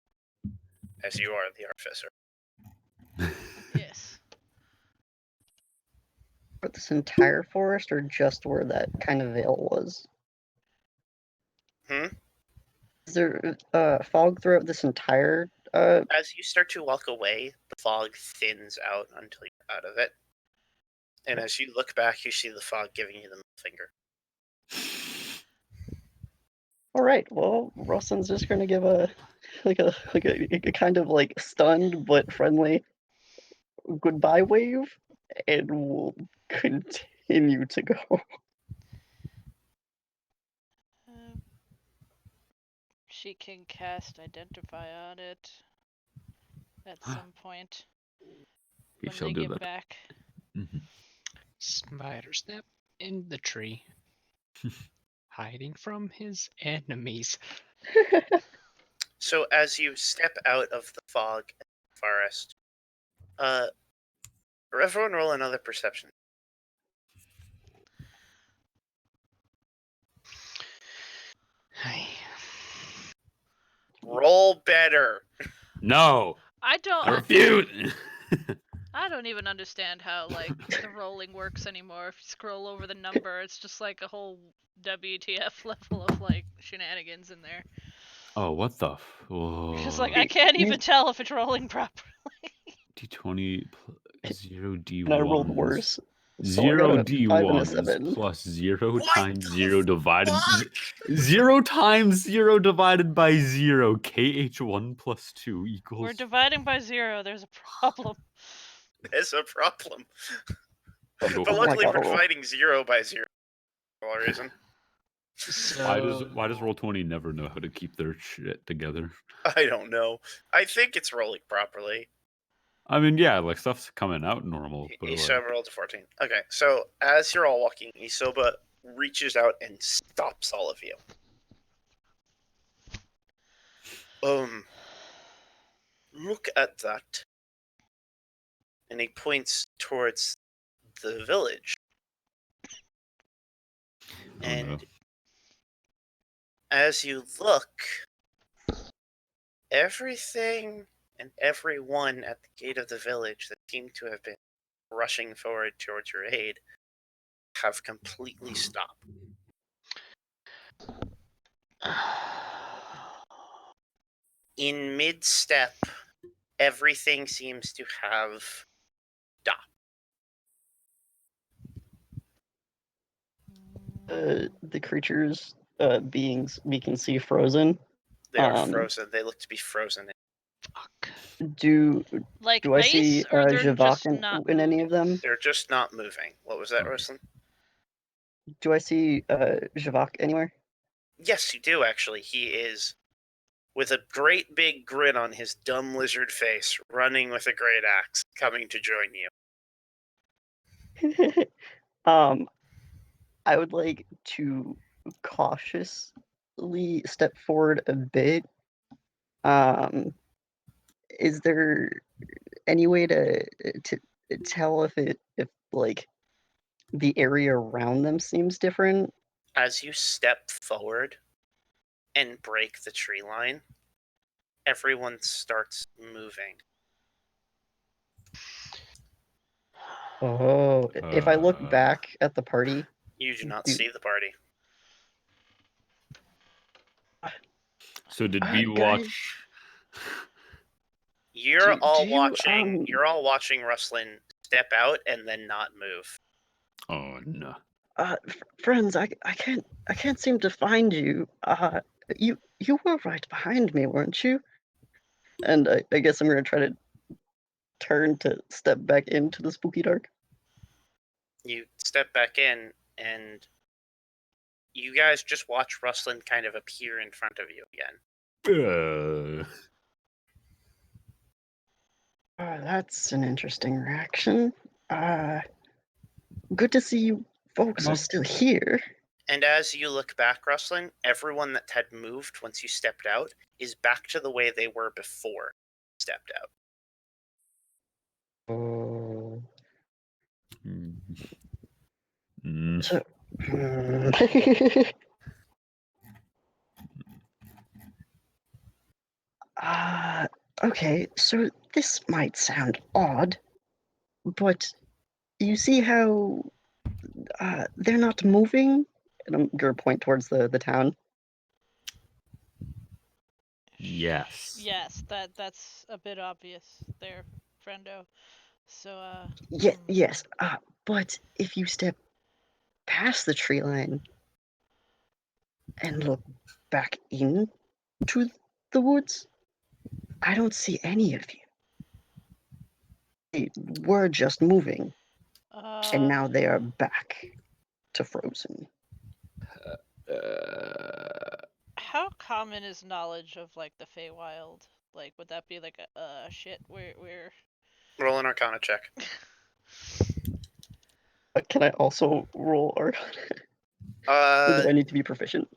as you are the artificer. Yes. For this entire forest, or just where that kind of veil was? Is there fog throughout this entire? As you start to walk away, the fog thins out until you're out of it. And as you look back, you see the fog giving you the middle finger. All right. Well, Roslin's just gonna give a kind of like stunned but friendly goodbye wave, and we'll continue to go. She can cast Identify on it at some point We when shall they do get that. back. Spider snap in the tree, hiding from his enemies. So as you step out of the fog in the forest, everyone roll another perception. Roll better. No! I I refuse! I don't even understand how like the rolling works anymore. If you scroll over the number, it's just like a whole WTF level of like shenanigans in there. Oh, what the? Just like I can't even tell if it's rolling properly. D20 0 D1. And I rolled worse. So 0 I got a 5 and a D1s 7. plus 0 What times the 0 divided. fuck? 0 times 0 divided by 0. KH1 plus 2 equals. We're dividing by 0. There's a problem. There's a problem. Oh But luckily my God. we're dividing 0 by 0 for all reason. So Why does Roll20 never know how to keep their shit together? I don't know. I think it's rolling properly. I mean, yeah, like stuff's coming out normal, but Isoba rolled a 14. Okay, so as you're all walking, Isoba reaches out and stops all of you. Look at that. And he points towards the village. And as you look, everything and everyone at the gate of the village that seemed to have been rushing forward towards your aid have completely stopped. In mid-step, everything seems to have stopped. The creatures, beings we can see frozen. They are frozen. They look to be frozen. fuck. Do Like I ice, see or they're Javak just not in any of moving? them? They're just not moving. What was that, Roslyn? Do I see Javak anywhere? Yes, you do, actually. He is, with a great big grin on his dumb lizard face, running with a great axe, coming to join you. I would like to cautiously step forward a bit. Is there any way to tell if like the area around them seems different? As you step forward and break the tree line, everyone starts moving. Oh, if I look back at the party, You do not see the party. So did we guys, watch? You're all do you, watching. You're all watching Rustlin step out and then not move. Oh no. friends, I can't seem to find you. You were right behind me, weren't you? And I guess I'm gonna try to turn to step back into the spooky dark. You step back in, and you guys just watch Rustlin kind of appear in front of you again. That's an interesting reaction. Good to see you folks are still here. And as you look back, Rustlin, everyone that had moved once you stepped out is back to the way they were before you stepped out. Oh. Mm. So, okay, so this might sound odd, but you see how they're not moving? And I'm gonna point towards the town. Yes. Yes, that's a bit obvious there, friendo. So, Yes, but if you step past the tree line and look back into the woods, I don't see any of you. They were just moving, and now they are back to frozen. how common is knowledge of like the Feywild? Like, would that be like a shit? We're Roll an Arcana check. Can I also roll Arcana? Or do I need to be proficient?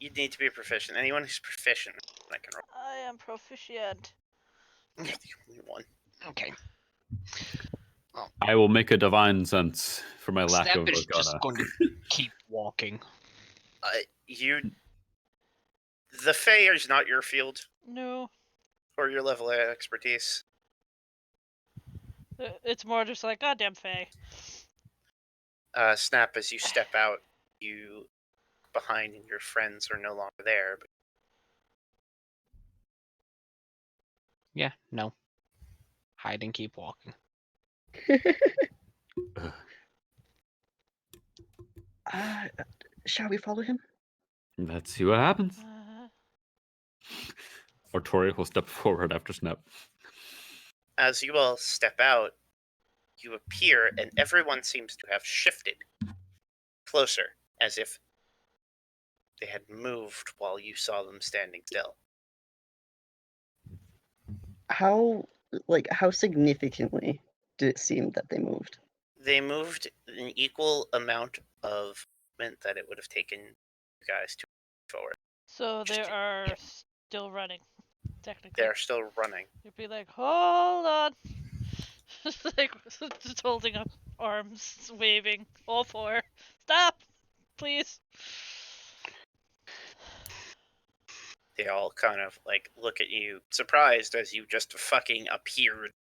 You need to be proficient. Anyone who's proficient, I can roll. I am proficient. You're the only one. Okay. I will make a divine sense for my lack Snap of is just Arcana. going to keep walking. The Fey is not your field No, or your level of expertise. it's more just like goddamn Fey. Snap, as you step out, you behind and your friends are no longer there. But Yeah, no. Hide and keep walking. Shall we follow him? Let's see what happens. Uh, Artoria will step forward after Snap. as you all step out, you appear, and everyone seems to have shifted closer, as if they had moved while you saw them standing still. How significantly did it seem that they moved? They moved an equal amount of movement that it would have taken you guys to move forward. so they Just- are still running, technically. They're still running. You'd be like, hold on. Like, just holding up arms, waving, all four. Stop! Please. They all kind of like look at you, surprised as you just fucking appeared.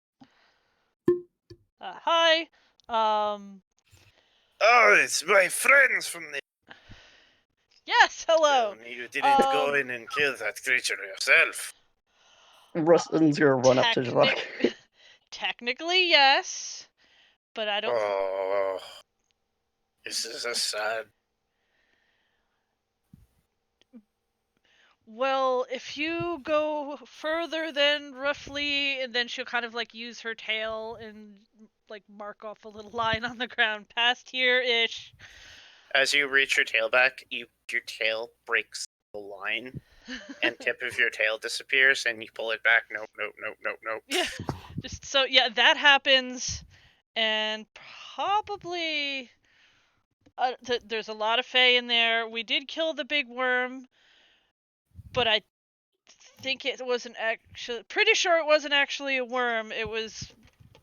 Hi. Oh, it's my friends from the. Yes, hello. You didn't go in and kill that creature yourself. Rustlin's gonna run up to Javak. Technically, yes, but I don't. Oh, this is a sad. Well, if you go further than roughly, and then she'll kind of like use her tail and like mark off a little line on the ground past here-ish. As you reach your tail back, your tail breaks the line, and tip of your tail disappears, and you pull it back. Nope. Yeah, just so yeah, that happens, and probably there's a lot of Fae in there. We did kill the big worm, but I think it wasn't actually. Pretty sure it wasn't actually a worm. It was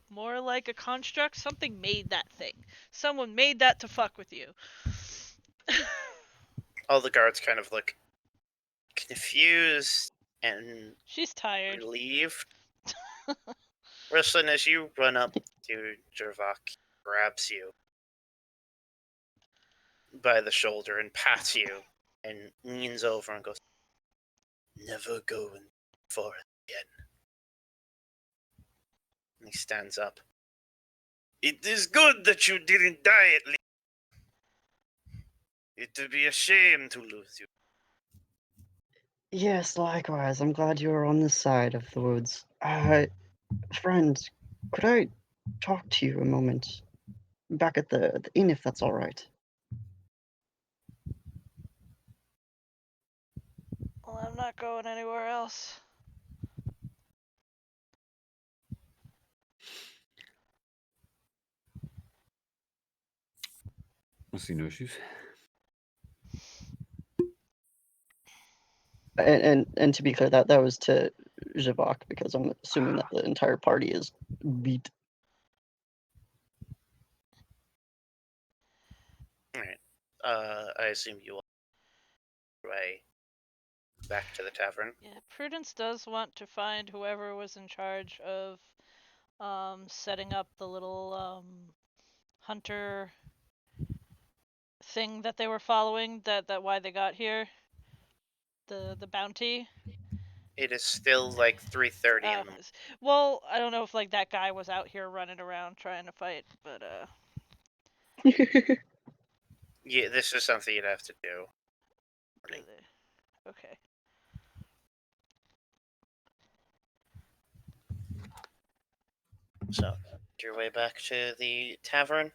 more like a construct. Something made that thing. Someone made that to fuck with you. All the guards kind of look confused and She's tired. relieved. Rustlin, as you run up to Jervak, he grabs you by the shoulder and pats you and leans over and goes, never go in the forest again. And he stands up. It is good that you didn't die at least. It would be a shame to lose you. Yes, likewise. I'm glad you are on this side of the woods. Friend, could I talk to you a moment? Back at the inn, if that's all right. Well, I'm not going anywhere else. I see no issues. And to be clear, that was to Javak, because I'm assuming that the entire party is beat. Alright. I assume you all way back to the tavern. Yeah, Prudence does want to find whoever was in charge of setting up the little hunter thing that they were following, that why they got here. The bounty. It is still like 3:30 in the morning. Well, I don't know if like that guy was out here running around trying to fight, but Yeah, this is something you'd have to do. okay. So, your way back to the tavern.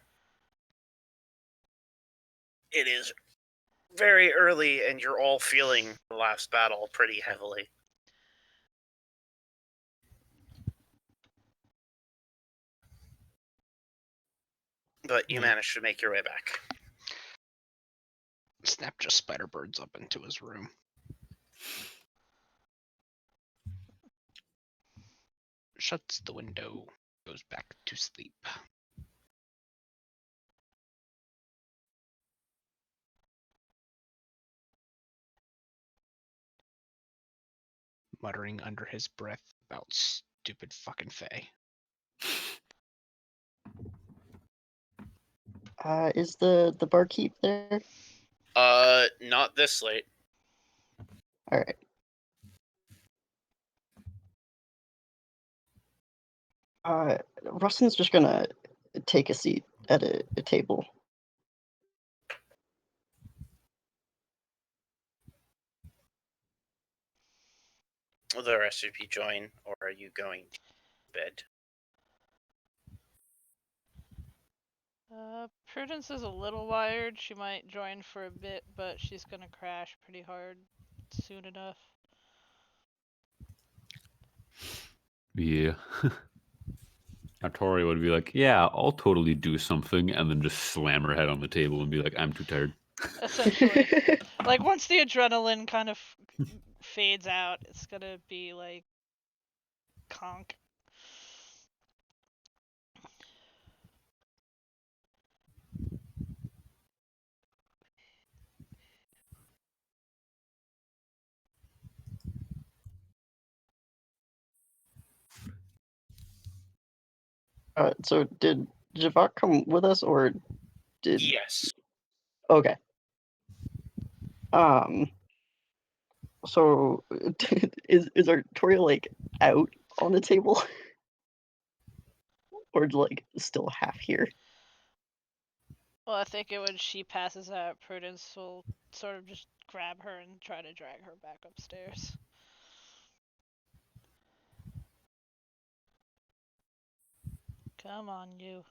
It is very early, and you're all feeling the last battle pretty heavily. But you managed to make your way back. Snap just spider birds up into his room. Shuts the window, goes back to sleep. Muttering under his breath about stupid fucking Fae. Is the barkeep there? Not this late. All right. Rustin's just gonna take a seat at a table. Will the rest of you join, or are you going to bed? Prudence is a little wired. She might join for a bit, but she's gonna crash pretty hard soon enough. Yeah. Artoria would be like, yeah, I'll totally do something, and then just slam her head on the table and be like, I'm too tired. Essentially. Like, once the adrenaline kind of fades out, it's gonna be like conk. So did Javak come with us, or did? Yes. Okay. So is Artoria like out on the table, or like still half here? Well, I think when she passes out, Prudence will sort of just grab her and try to drag her back upstairs. Come on, you.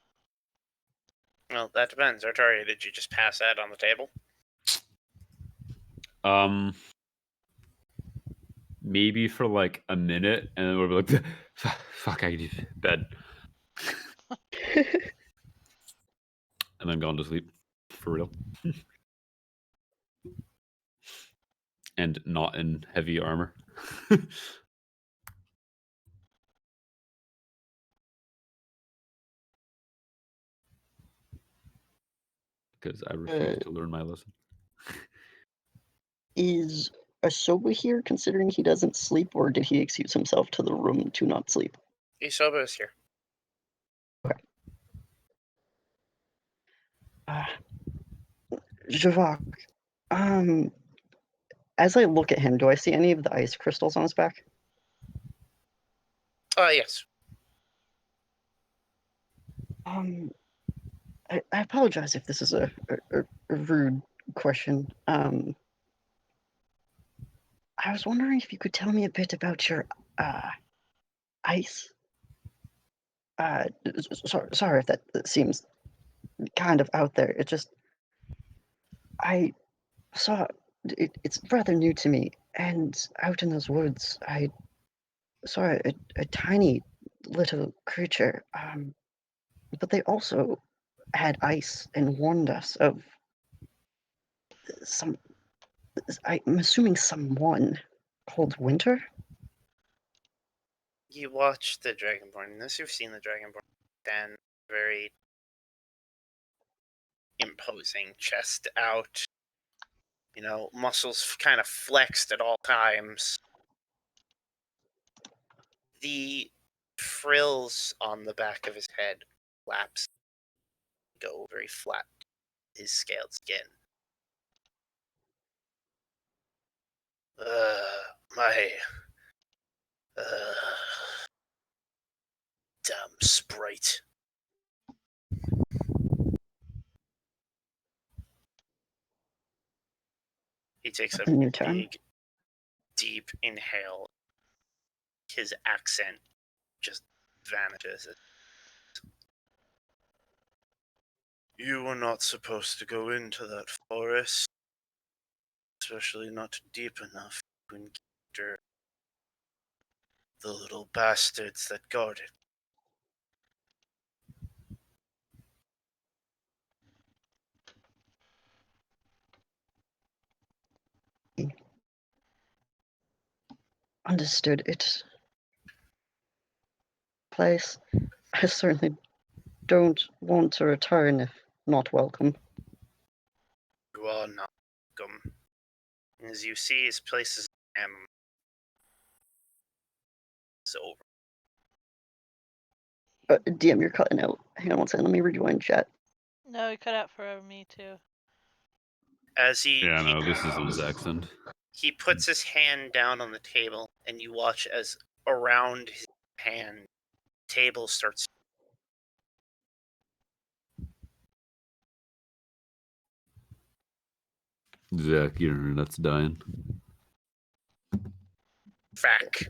Well, that depends. Artoria, did you just pass out on the table? Maybe for like a minute, and then we'll be like, fuck, I need bed. And then gone to sleep. For real. And not in heavy armor. Because I refuse to learn my lesson. Is Isoba here, considering he doesn't sleep, or did he excuse himself to the room to not sleep? Isoba is here. Okay. Javak, as I look at him, do I see any of the ice crystals on his back? Yes. I apologize if this is a rude question. I was wondering if you could tell me a bit about your ice. Sorry if that seems kind of out there. It just I saw it's rather new to me, and out in those woods, I saw a tiny little creature. But they also had ice and warned us of some. I'm assuming someone called Winter. You watch the Dragonborn. Unless you've seen the Dragonborn, stand very imposing, chest out. You know, muscles kind of flexed at all times. The frills on the back of his head lapse, go very flat. His scaled skin. My damn sprite. He takes a New term. big, deep inhale. His accent just vanishes. You were not supposed to go into that forest, especially not deep enough to encounter the little bastards that guard it. Understood. It's place. I certainly don't want to return if not welcome. You are not welcome. As you see, his place is over. DM, you're cutting out. Hang on one second. Let me rejoin chat. No, he cut out for me too. As he This isn't his accent. He puts his hand down on the table, and you watch as around his hand, table starts. Zach, your internet's dying. Fack.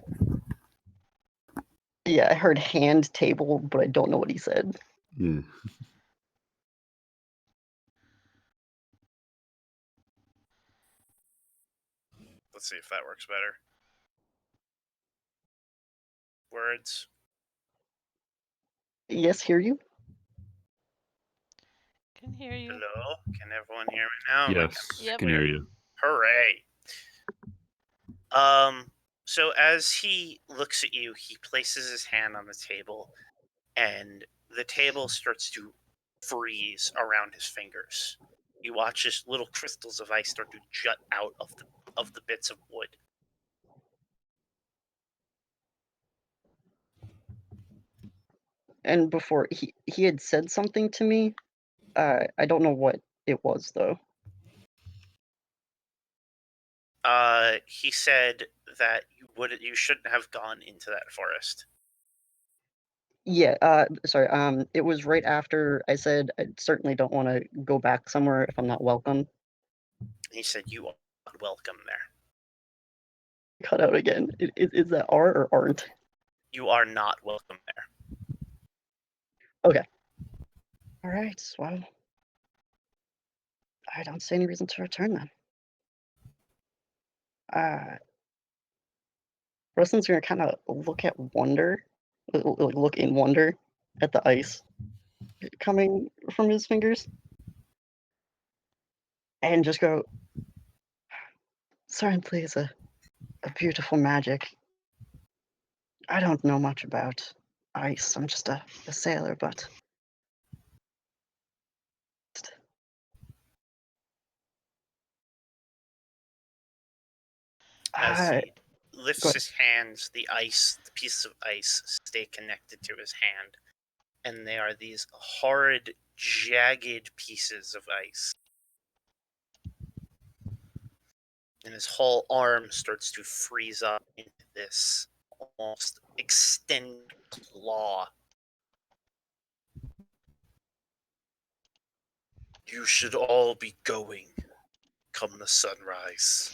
Yeah, I heard hand table, but I don't know what he said. Yeah. Let's see if that works better. Words. Yes, hear you? Can hear you. Hello? Can everyone hear me now? Yes, Yep. can hear you. Hooray. So as he looks at you, he places his hand on the table, and the table starts to freeze around his fingers. You watch as little crystals of ice start to jut out of the bits of wood. And before he had said something to me. I don't know what it was though. He said that you shouldn't have gone into that forest. Yeah, sorry, it was right after I said I certainly don't want to go back somewhere if I'm not welcome. He said you are not welcome there. Cut out again. Is that are or aren't? You are not welcome there. Okay. All right. Well, I don't see any reason to return then. Rustin's gonna kind of look in wonder at the ice coming from his fingers, and just go, certainly is a beautiful magic. I don't know much about ice. I'm just a sailor, but As he go lifts ahead. his hands, the pieces of ice stay connected to his hand, and they are these horrid, jagged pieces of ice. And his whole arm starts to freeze up into this almost extended claw. You should all be going come the sunrise.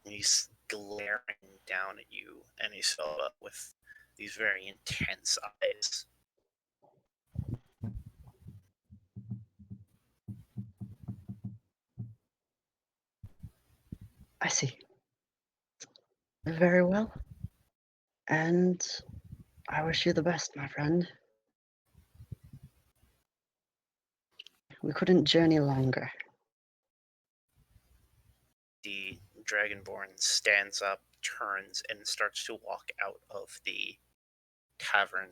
And he's glaring down at you and Isoba with these very intense eyes. I see. Very well. And I wish you the best, my friend. We couldn't journey longer. The Dragonborn stands up, turns, and starts to walk out of the tavern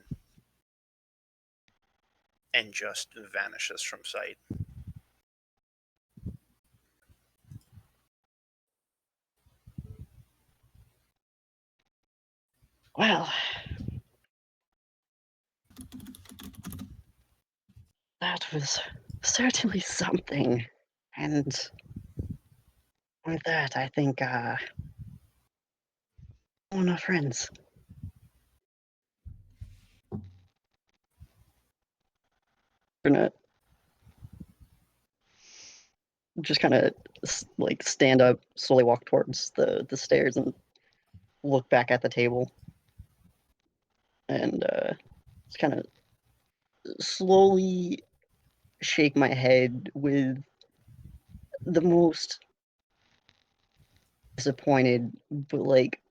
and just vanishes from sight. Well, that was certainly something. And with that, I think, we're not friends. Gonna just kind of like stand up, slowly walk towards the stairs, and look back at the table, and just kind of slowly shake my head with the most disappointed, but like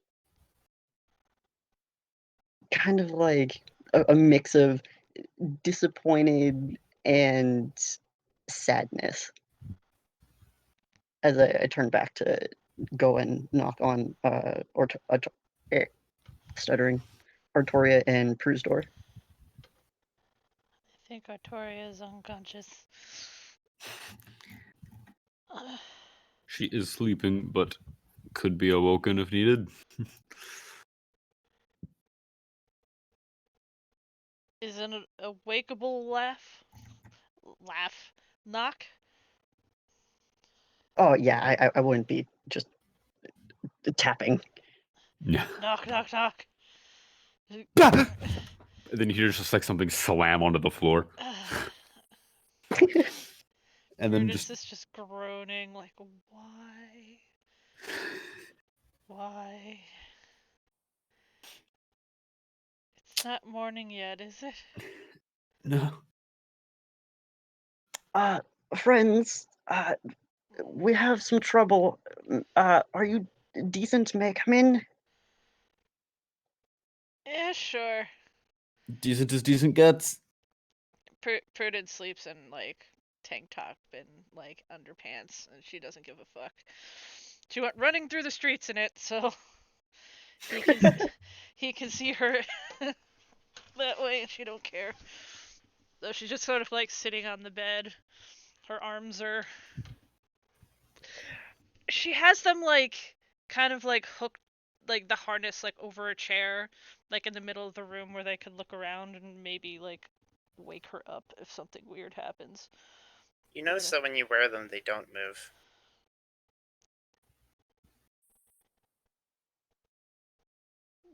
kind of like a mix of disappointed and sadness as I turn back to go and knock on stuttering Artoria and Prue's door. I think Artoria is unconscious. She is sleeping, but could be awoken if needed. Is an awakeable laugh? Knock? Oh yeah, I wouldn't be just tapping. Yeah. Knock, knock, knock. And then you hear just like something slam onto the floor. And then Prudence just is just groaning, like, why? Why? It's not morning yet, is it? no. Friends, we have some trouble. Are you decent? May I come in? Yeah, sure. Decent as decent gets. Prudence sleeps in, like, tank top and, like, underpants, and she doesn't give a fuck. She went running through the streets in it, so he can see her that way, and she don't care. So she's just sort of, like, sitting on the bed. Her arms are... She has them, like, kind of, like, hooked, like, the harness, like, over a chair, like, in the middle of the room where they could look around and maybe, like, wake her up if something weird happens. You notice that when you wear them, they don't move.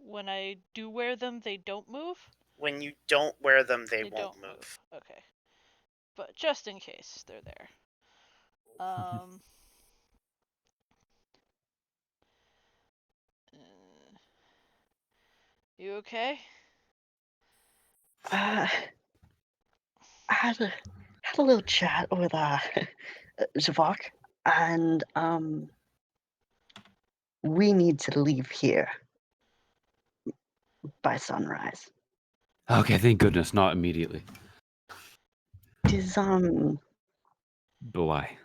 When I do wear them, they don't move? When you don't wear them, they won't don't move. Okay. But just in case, they're there. You okay? I had a little chat with Zavok, and we need to leave here by sunrise. Okay, thank goodness, not immediately. It is Why?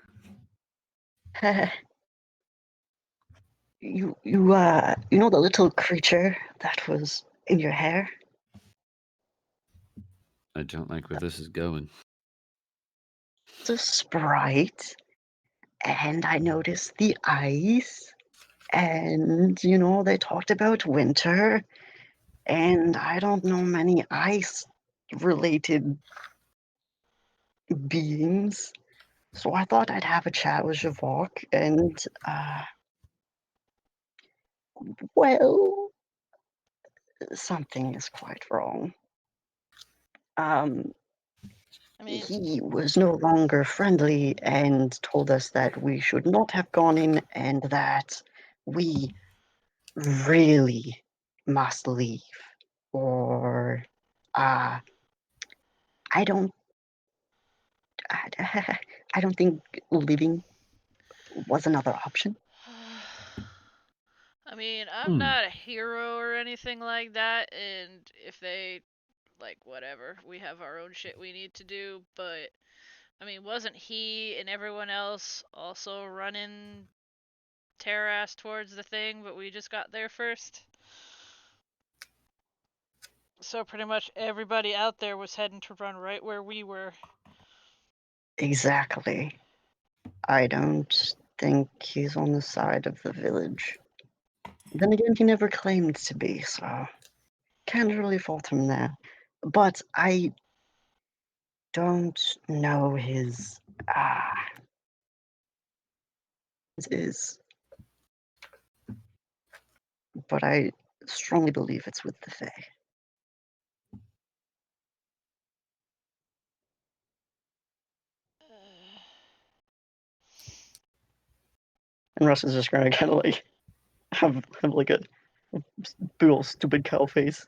you know the little creature that was in your hair? I don't like where this is going. It's a sprite, and I noticed the ice, and you know they talked about winter, and I don't know many ice related beings. So I thought I'd have a chat with Javok, and well, something is quite wrong. I mean, He was no longer friendly and told us that we should not have gone in and that we really must leave. Or, I don't, I don't think leaving was another option. I mean, I'm not a hero or anything like that, and if they, like, whatever, we have our own shit we need to do, but, I mean, wasn't he and everyone else also running terror-ass towards the thing, but we just got there first? So pretty much everybody out there was heading to run right where we were. Exactly. I don't think he's on the side of the village. Then again, he never claimed to be, so can't really fault him there. But I don't know his is, but I strongly believe it's with the Fae. And Russ is just gonna kind of like have like a big old stupid cow face,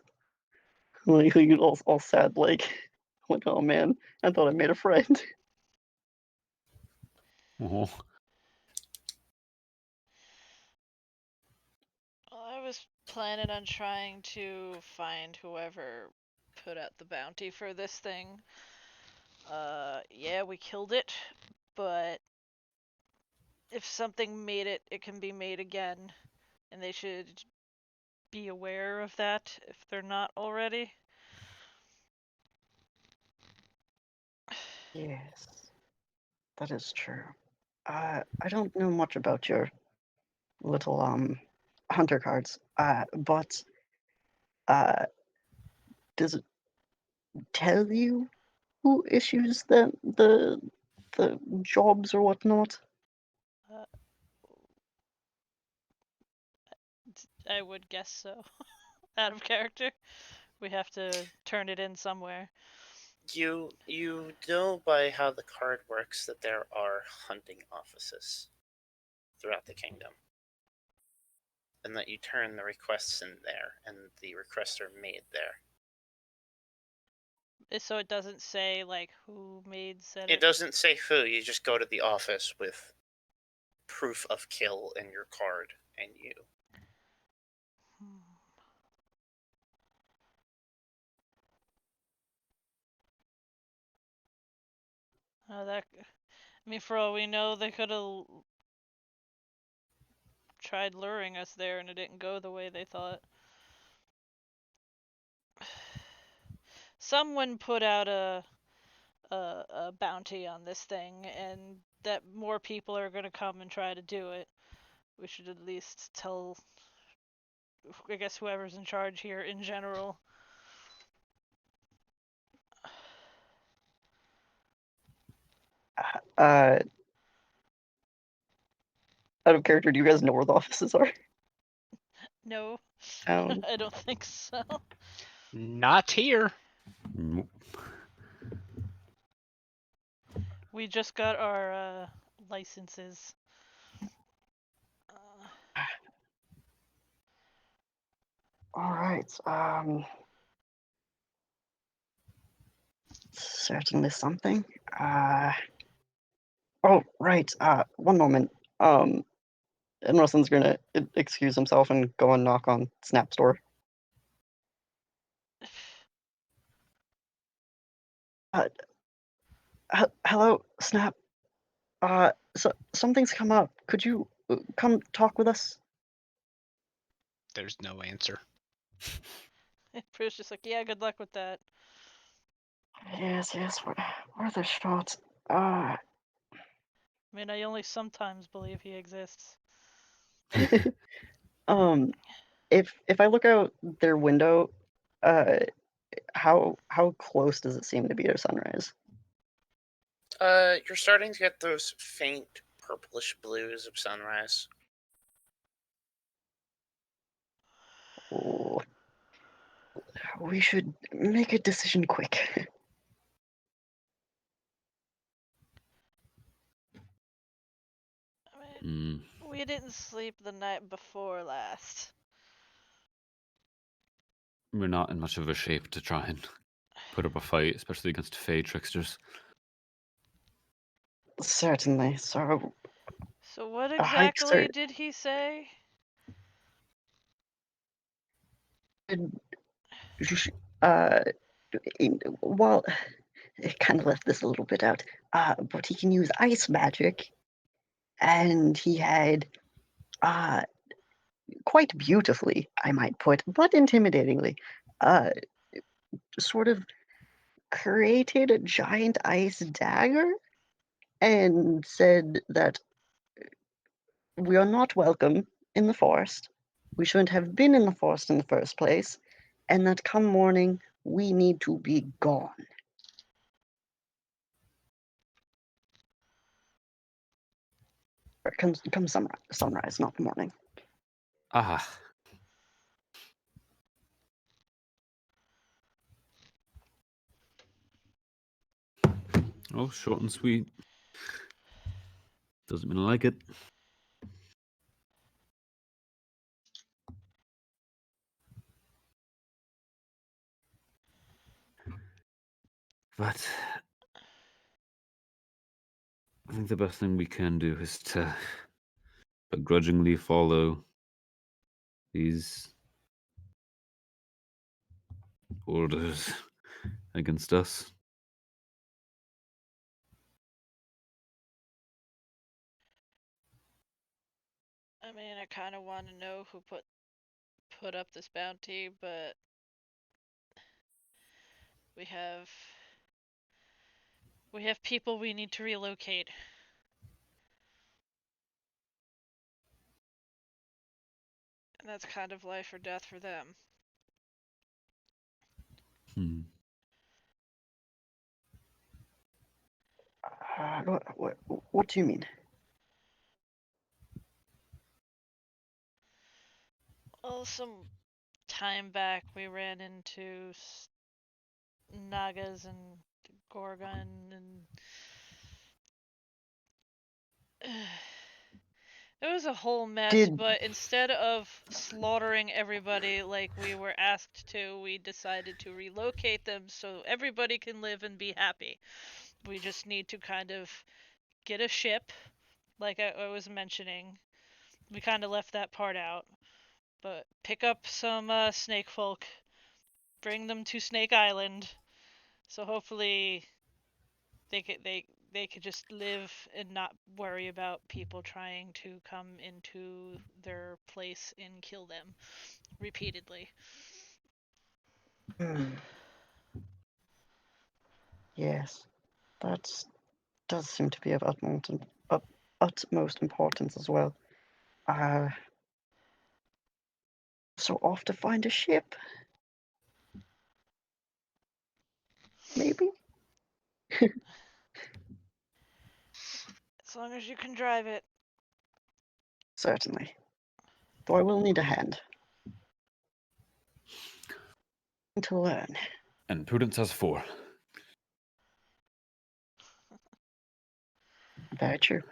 like all sad, like oh man, I thought I made a friend. Oh. Well, I was planning on trying to find whoever put out the bounty for this thing. Yeah, we killed it, but if something made it, it can be made again, and they should be aware of that if they're not already. Yes, that is true. I don't know much about your little hunter cards, but does it tell you who issues the jobs or whatnot? Uh, I would guess so. Out of character. We have to turn it in somewhere. You know by how the card works that there are hunting offices throughout the kingdom, and that you turn the requests in there, and the requests are made there. So it doesn't say like who made said It doesn't say who. You just go to the office with proof of kill in your card, and you. Oh, that. I mean, for all we know, they could have tried luring us there, and it didn't go the way they thought. Someone put out a bounty on this thing, and that more people are gonna come and try to do it. We should at least tell, I guess, whoever's in charge here in general. Out of character, do you guys know where the offices are? No, Town. I don't think so. Not here. We just got our licenses. All right. Certainly something. Oh, right. One moment. And Russell's gonna excuse himself and go and knock on Snap's door. Hello, Snap. So something's come up. Could you come talk with us? There's no answer. Prue's just like, yeah, good luck with that. Yes. Where are the shots? I mean, I only sometimes believe he exists. If I look out their window, how close does it seem to be to sunrise? You're starting to get those faint purplish blues of sunrise. Oh, we should make a decision quick. I mean, Hmm. we didn't sleep the night before last. We're not in much of a shape to try and put up a fight, especially against Fey tricksters. Certainly. So, So what a hike, exactly did he say? uh, well, it kind of left this a little bit out. But he can use ice magic, and he had, quite beautifully, I might put, but intimidatingly, uh, sort of created a giant ice dagger and said that we are not welcome in the forest. We shouldn't have been in the forest in the first place, and that come morning we need to be gone. Or come sunrise, not morning. Ah. Oh, short and sweet. Doesn't mean I like it. But I think the best thing we can do is to begrudgingly follow these orders against us. I mean, I kind of want to know who put up this bounty, but we have people we need to relocate. And that's kind of life or death for them. Hmm. What do you mean? Well, some time back we ran into Nagas and Gorgon and it was a whole mess, but instead of slaughtering everybody like we were asked to, we decided to relocate them so everybody can live and be happy. We just need to kind of get a ship, like I was mentioning. We kind of left that part out. But pick up some snake folk, bring them to Snake Island, so hopefully they could just live and not worry about people trying to come into their place and kill them repeatedly. Yes, that does seem to be of utmost importance as well. So off to find a ship. Maybe? As long as you can drive it. Certainly. Though I will need a hand. To learn. And Prudence has 4. Very true.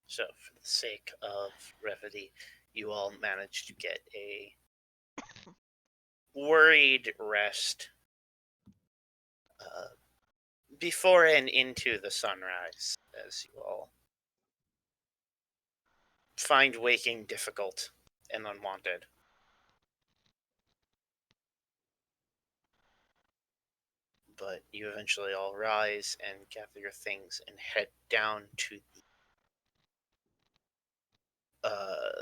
So, for the sake of brevity, you all managed to get a worried rest before and into the sunrise, as you all find waking difficult and unwanted. But you eventually all rise and gather your things and head down to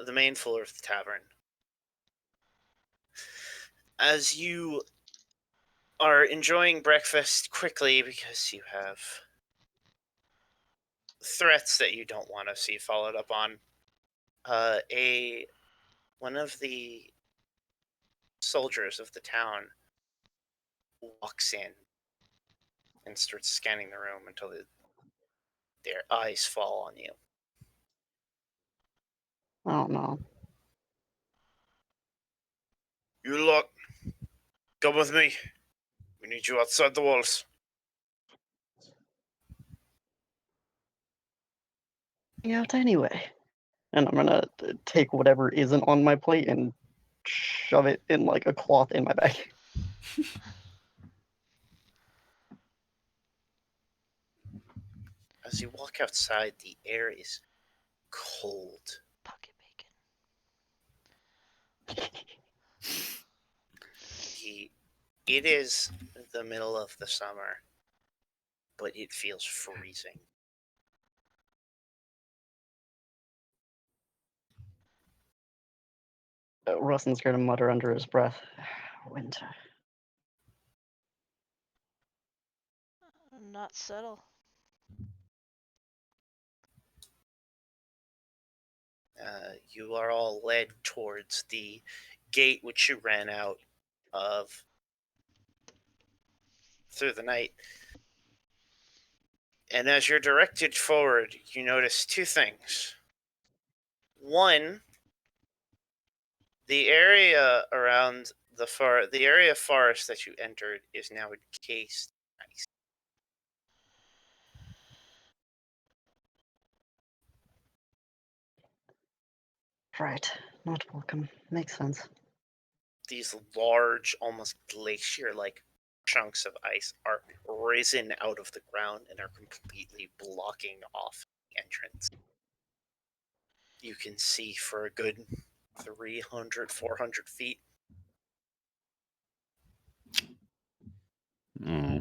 the main floor of the tavern. As you are enjoying breakfast quickly because you have threats that you don't want to see followed up on, one of the soldiers of the town walks in and starts scanning the room until their eyes fall on you. Oh no. You lot, come with me. We need you outside the walls. Out anyway. And I'm gonna take whatever isn't on my plate and shove it in like a cloth in my bag. As you walk outside, the air is cold. Pocket bacon. It is the middle of the summer, but it feels freezing. Rustin's gonna mutter under his breath, "Winter." Not subtle. You are all led towards the gate which you ran out of through the night. And as you're directed forward, you notice two things. One, the area around the area of forest that you entered is now encased in ice. Right, not welcome. Makes sense. These large, almost glacier-like chunks of ice are risen out of the ground and are completely blocking off the entrance. You can see for a good 300, 400 feet. Oh.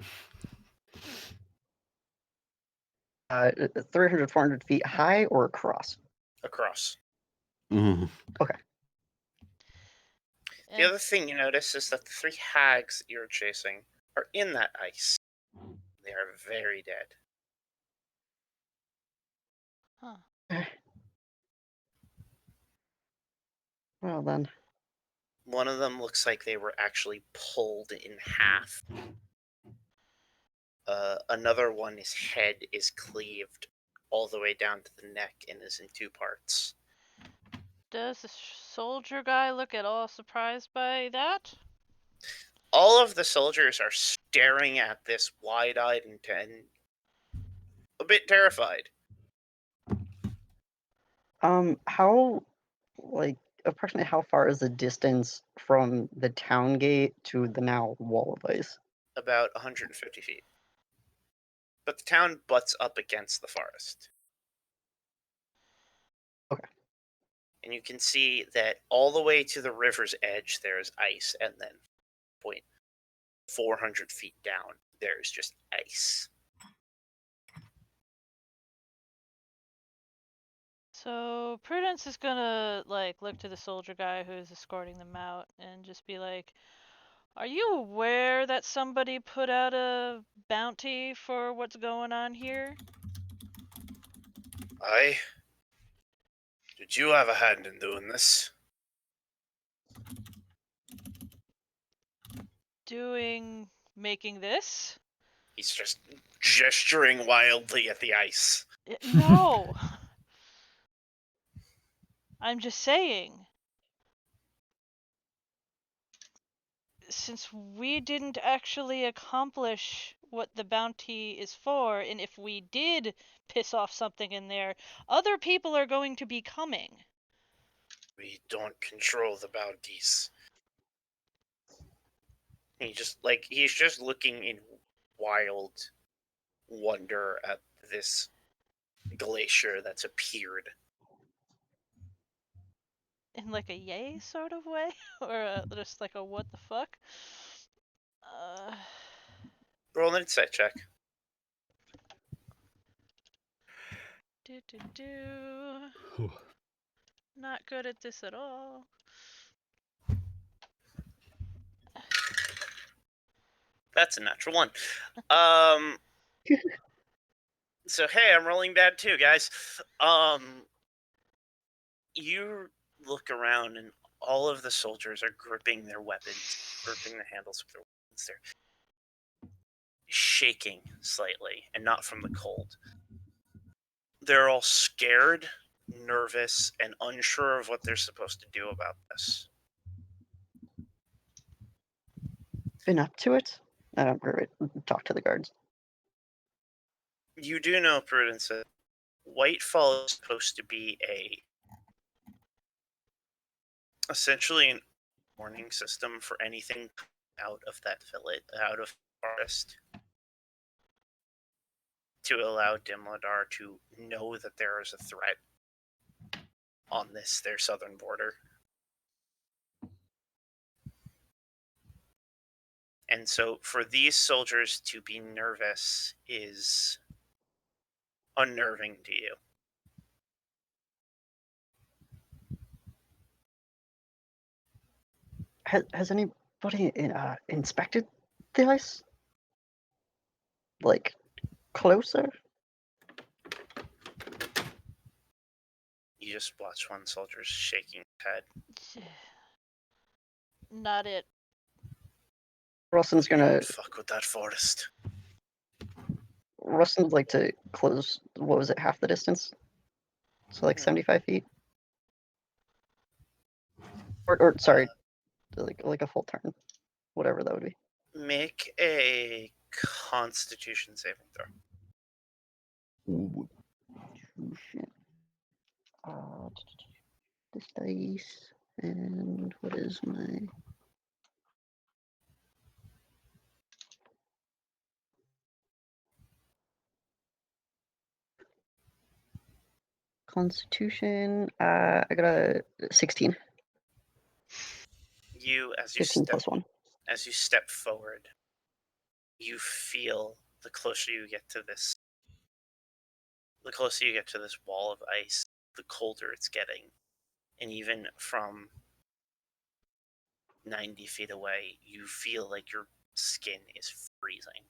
300, 400 feet high or across? Across. Oh. The other thing you notice is that the three hags that you're chasing are in that ice. They are very dead. Huh. Well then. One of them looks like they were actually pulled in half. Another one, his head is cleaved all the way down to the neck and is in two parts. Does the soldier guy look at all surprised by that? All of the soldiers are staring at this wide-eyed and a bit terrified. How, like, approximately how far is the distance from the town gate to the now wall of ice? About 150 feet. But the town butts up against the forest. Okay. And you can see that all the way to the river's edge there is ice, and then 400 feet down there is just ice. So Prudence is gonna look to the soldier guy who's escorting them out and just be like, "Are you aware that somebody put out a bounty for what's going on here?" Aye? Did you have a hand in doing this? Making this? He's just gesturing wildly at the ice. No. I'm just saying. Since we didn't actually accomplish what the bounty is for, and if we did piss off something in there, other people are going to be coming. We don't control the bounties. He's just looking in wild wonder at this glacier that's appeared. In a yay sort of way? Or just a what the fuck? Roll an insight check. Not good at this at all. That's a natural one. So hey, I'm rolling bad too, guys. You look around and all of the soldiers are gripping their weapons, gripping the handles of their weapons. They're shaking slightly, and not from the cold. They're all scared, nervous, and unsure of what they're supposed to do about this. Been up to it? Talk to the guards. You do know, Prudence, that Whitefall is supposed to be essentially an warning system for anything out of that village, out of the forest, to allow Dimladar to know that there is a threat on their southern border. And so for these soldiers to be nervous is unnerving to you. Has anybody inspected the ice? Like, closer? You just watch one soldier shaking his head. Not it. Rustin's You gonna... don't fuck with that forest. Rustin would like to close, what was it, half the distance? So like 75 feet? Or sorry, like a full turn. Whatever that would be. Make a Constitution saving throw. Ooh. Shit. This dice, and what is my... Constitution, I got a 16. You, as you 15 step plus 1. as you step forward, you feel the closer you get to this wall of ice, the colder it's getting. And even from 90 feet away, you feel like your skin is freezing.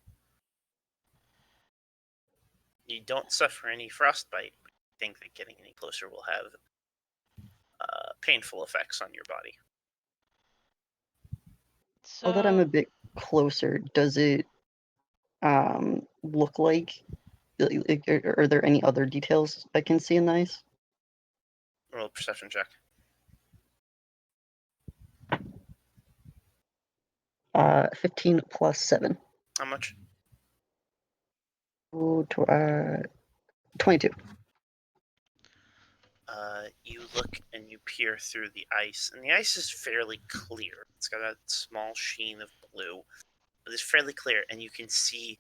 You don't suffer any frostbite, but you think that getting any closer will have painful effects on your body. So Now that I'm a bit closer, does it look like... Are there any other details I can see in the ice? Roll a perception check. 15 plus 7. How much? Ooh, 22. You look and you peer through the ice, and the ice is fairly clear. It's got a small sheen of blue, but it's fairly clear, and you can see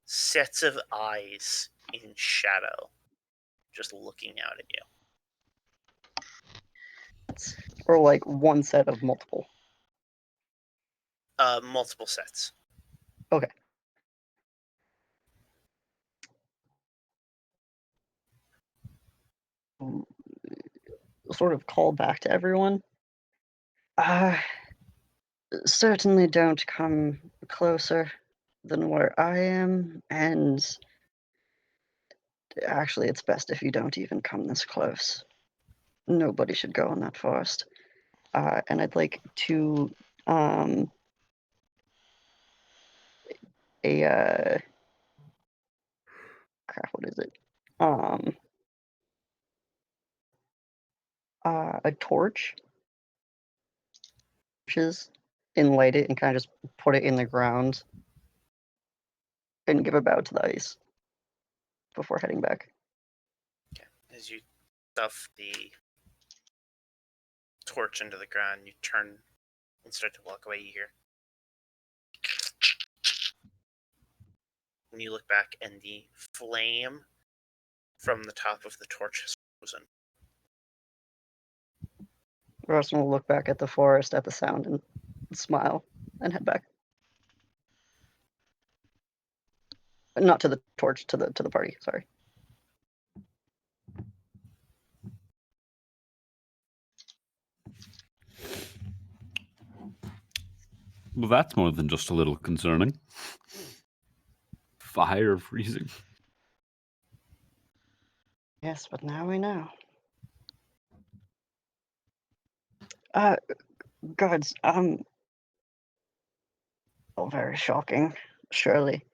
sets of eyes in shadow just looking out at you. Or like one set of multiple. Multiple sets. Okay. Sort of call back to everyone. Certainly don't come closer than where I am, and actually it's best if you don't even come this close. Nobody should go in that forest. And I'd like to crap, what is it? A torch, and light it and kind of just put it in the ground and give a bow to the ice before heading back. Okay. As you stuff the torch into the ground, you turn and start to walk away. You hear, and you look back, and the flame from the top of the torch has frozen. Rustin will look back at the forest, at the sound, and smile and head back. Not to the torch, to the party. Sorry. Well, that's more than just a little concerning. Fire freezing. Yes, but now we know. Guards, oh, very shocking, surely.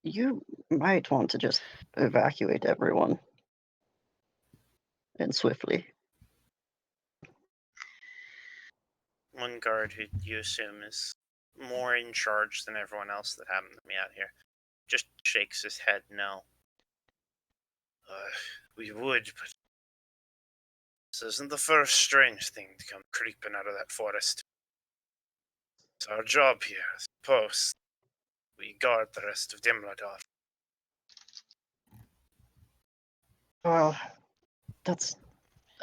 You might want to just evacuate everyone. And swiftly. One guard who you assume is more in charge than everyone else that happened to me out here just shakes his head no. We would, but this isn't the first strange thing to come creeping out of that forest. It's our job here as a post. We guard the rest of Dimladov. Well, that's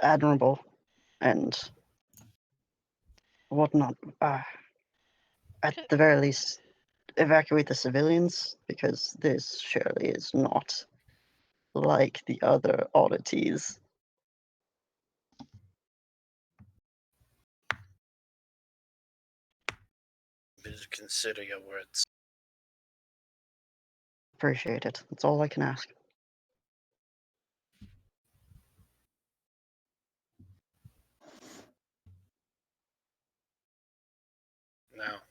admirable and whatnot. At the very least, evacuate the civilians, because this surely is not like the other oddities. Please consider your words. Appreciate it. That's all I can ask. Now,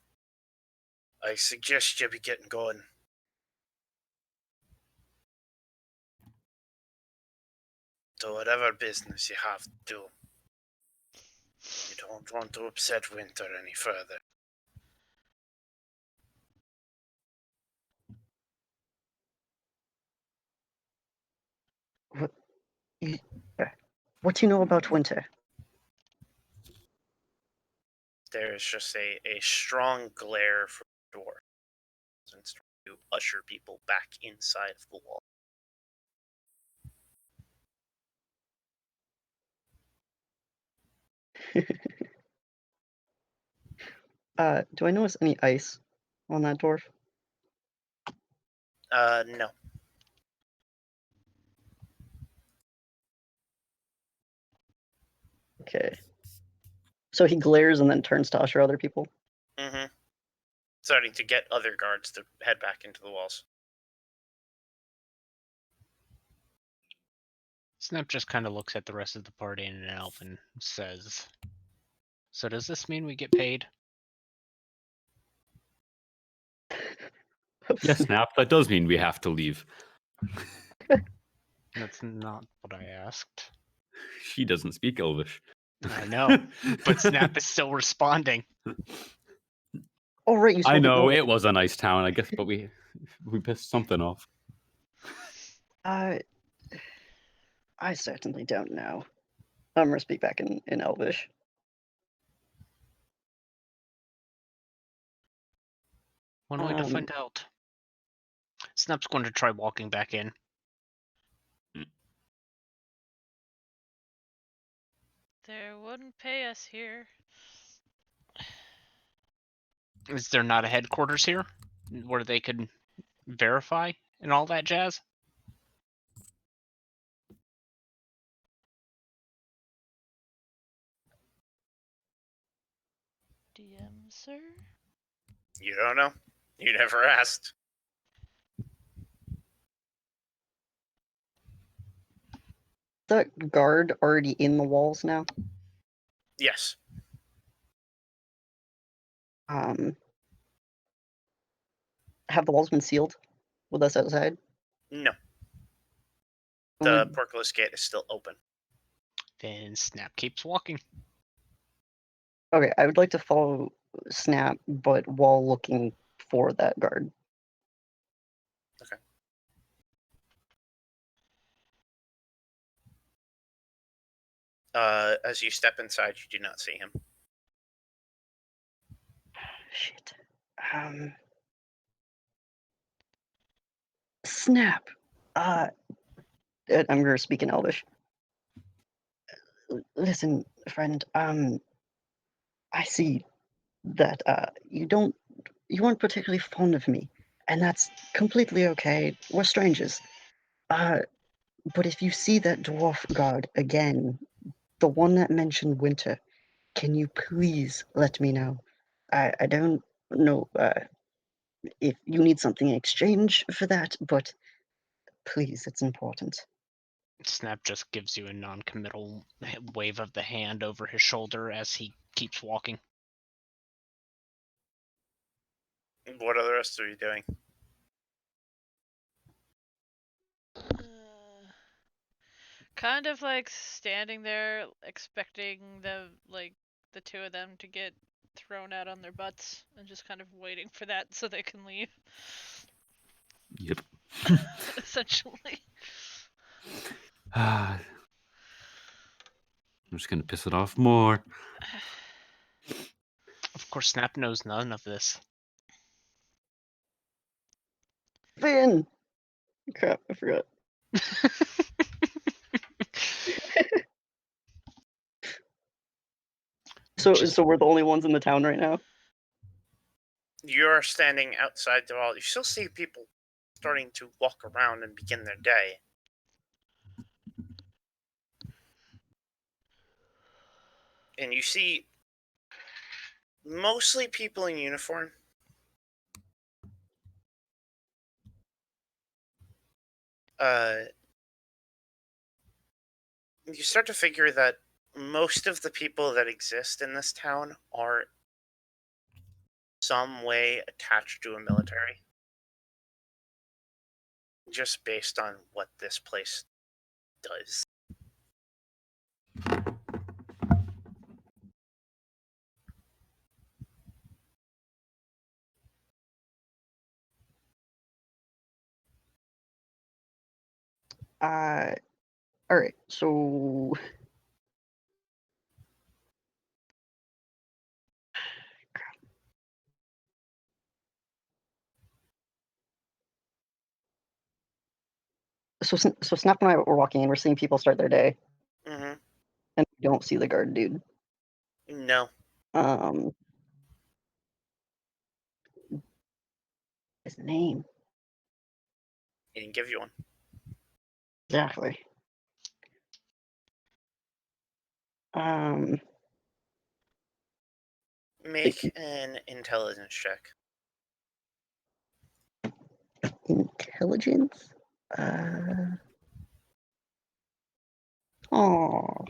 I suggest you be getting going. To whatever business you have to do. You don't want to upset Winter any further. What do you know about Winter? There is just a strong glare from the door. Since to usher people back inside of the wall. Do I notice any ice on that dwarf? No. Okay. So he glares and then turns to usher other people? Mm-hmm. Starting to get other guards to head back into the walls. Snap just kind of looks at the rest of the party in an elf and says, "So does this mean we get paid?" Yes, Snap, that does mean we have to leave. That's not what I asked. She doesn't speak Elvish. I know, but Snap is still responding. Oh, right, you spoke I know, it. it was a nice town, I guess, but we pissed something off. I certainly don't know. I'm gonna speak back in Elvish. One way to find out. Snap's going to try walking back in. There wouldn't pay us here. Is there not a headquarters here where they could verify and all that jazz? DM, sir? You don't know? You never asked. The guard already in the walls now? Yes. Have the walls been sealed with us outside? No. The portcullis gate is still open. Then Snap keeps walking. Okay, I would like to follow Snap, but while looking for that guard. Okay. As you step inside, you do not see him. Shit. Snap. I'm gonna speak in Elvish. Listen, friend. I see that you weren't particularly fond of me, and that's completely okay. We're strangers. But if you see that dwarf guard again, the one that mentioned winter, can you please let me know? I don't know if you need something in exchange for that, but please, it's important. Snap just gives you a non-committal wave of the hand over his shoulder as he keeps walking. What are the rest of you doing? Kind of like standing there, expecting the two of them to get thrown out on their butts, and just kind of waiting for that so they can leave. Yep. Essentially. I'm just gonna piss it off more. Of course, Snap knows none of this. Finn! Crap, I forgot. So we're the only ones in the town right now? You're standing outside the wall. You still see people starting to walk around and begin their day. And you see mostly people in uniform. You start to figure that most of the people that exist in this town are some way attached to a military. Just based on what this place does. Alright, so... So Snap and I were walking and we're seeing people start their day. Mm-hmm. And we don't see the guard dude. No. His name. He didn't give you one. Exactly. Make an intelligence check. Intelligence? Oh,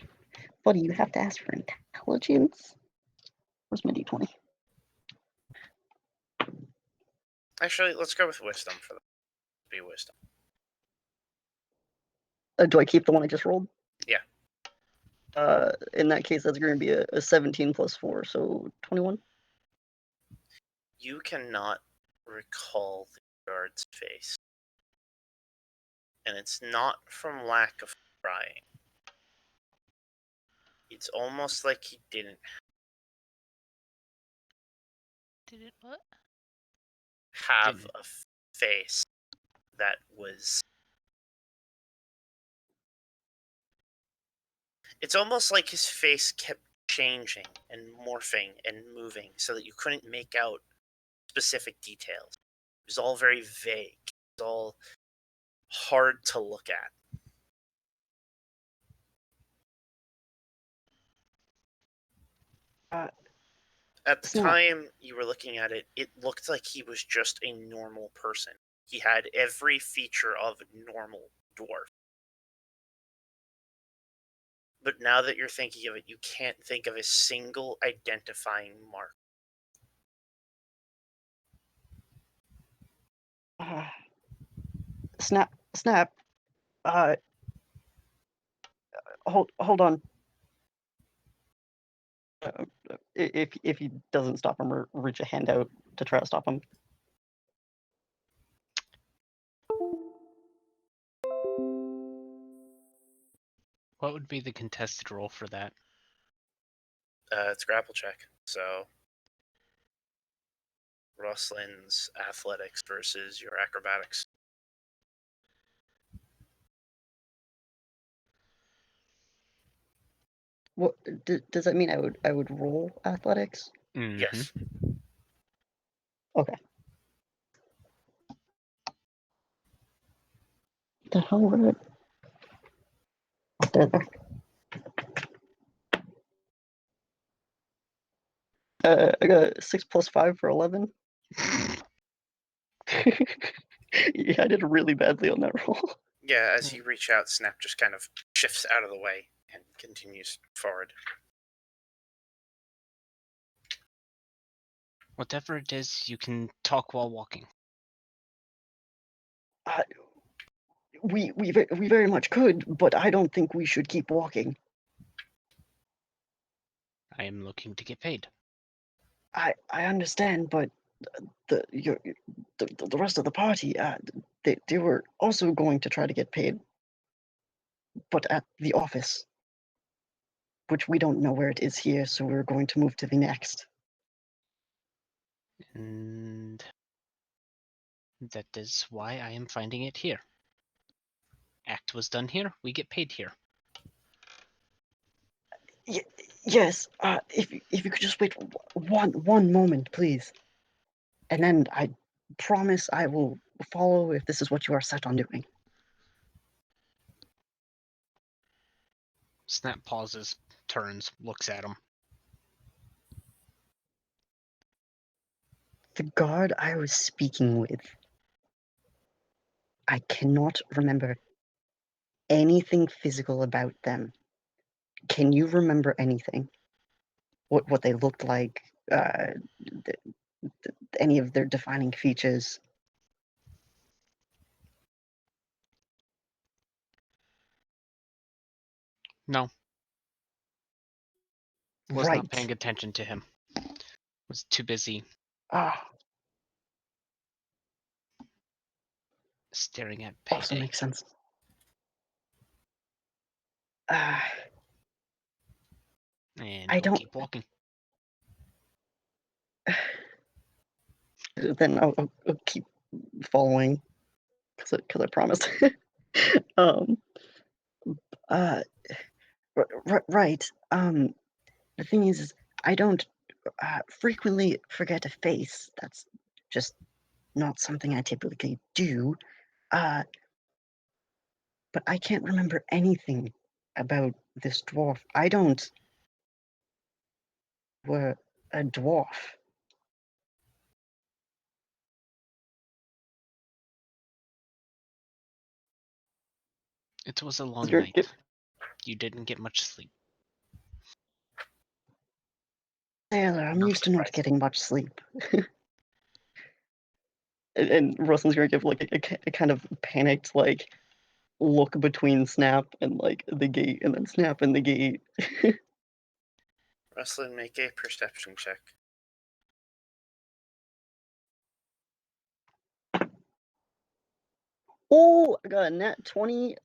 buddy, you have to ask for intelligence? Where's my d20? Actually, let's go with wisdom for that. Be wisdom. Do I keep the one I just rolled? Yeah. In that case, that's going to be a 17 plus 4, so 21. You cannot recall the guard's face. And it's not from lack of trying. It's almost like he didn't What? have a face that was... It's almost like his face kept changing and morphing and moving so that you couldn't make out specific details. It was all very vague. It was all hard to look at. At the time you were looking at it, it looked like he was just a normal person. He had every feature of a normal dwarf. But now that you're thinking of it, you can't think of a single identifying mark. Snap. Hold on. If he doesn't stop him, or reach a hand out to try to stop him. What would be the contested roll for that? It's a grapple check. So, Roslin's athletics versus your acrobatics. What does that mean? I would roll athletics? Mm-hmm. Yes. Okay. What the hell were it? There. I got 6 plus 5 for 11. Yeah, I did really badly on that roll. Yeah, as you reach out, Snap just kind of shifts out of the way and continues forward. Whatever it is, you can talk while walking. We very much could, but I don't think we should keep walking. I am looking to get paid. I understand, but the rest of the party, they were also going to try to get paid, but at the office, which we don't know where it is here, so we're going to move to the next. And that is why I am finding it here. Act was done here, we get paid here. Yes, if you could just wait one moment, please. And then I promise I will follow if this is what you are set on doing. Snap pauses, turns, looks at him. The guard I was speaking with, I cannot remember anything physical about them. Can you remember anything? What they looked like? Any of their defining features? No. Was Right. not paying attention to him. Was too busy Ah, staring at also payday. makes sense. Ah, And I we'll don't. keep walking. Then I'll keep following because I promised. Uh, right. The thing is I don't frequently forget a face. That's just not something I typically do. But I can't remember anything about this dwarf. I don't. Were a dwarf. It was a long You're- night. You didn't get much sleep. Sailor, I'm Not used to not surprised. getting much sleep. and Rustin's gonna give like a kind of panicked like look between Snap and like the gate, and then Snap and the gate. Rustlin, make a perception check. Oh, I got a nat 20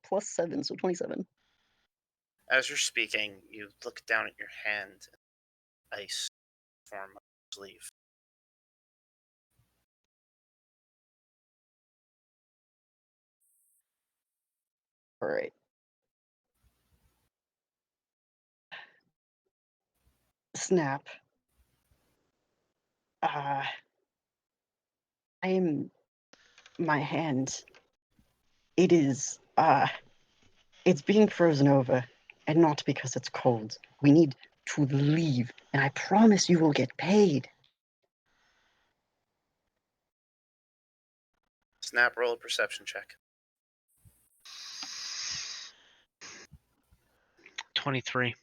plus 7, so 27. As you're speaking, you look down at your hand. Ice form of sleeve. All right. Snap. My hand. It is it's being frozen over, and not because it's cold. We need to leave, and I promise you will get paid. Snap, roll a perception check. 23.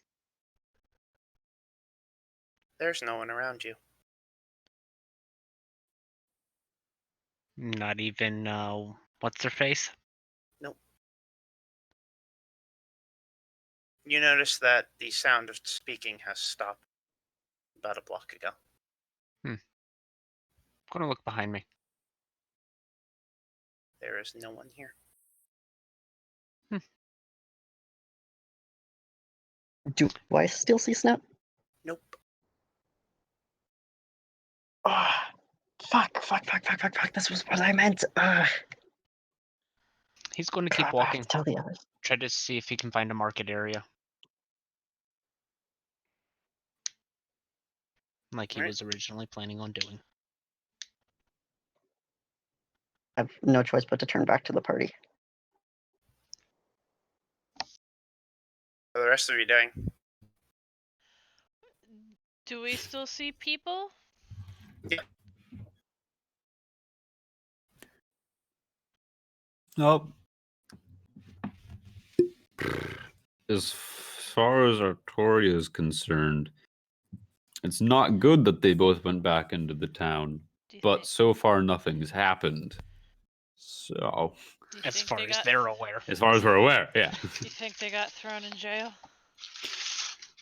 There's no one around you. Not even, what's their face? Nope. You notice that the sound of speaking has stopped about a block ago. I'm gonna look behind me. There is no one here. Do I still see Snap? Nope. Ah, fuck. This was what I meant. He's going to keep Crap, I have walking. to tell the others. Try to see if he can find a market area. Like he Right. was originally planning on doing. I have no choice but to turn back to the party. What are the rest of you doing? Do we still see people? Nope. as far as Artoria is concerned, it's not good that they both went back into the town. Do you But think, so far, nothing's happened. So, do you As think far they as got, they're aware. as far as we're aware, yeah. do you think they got thrown in jail?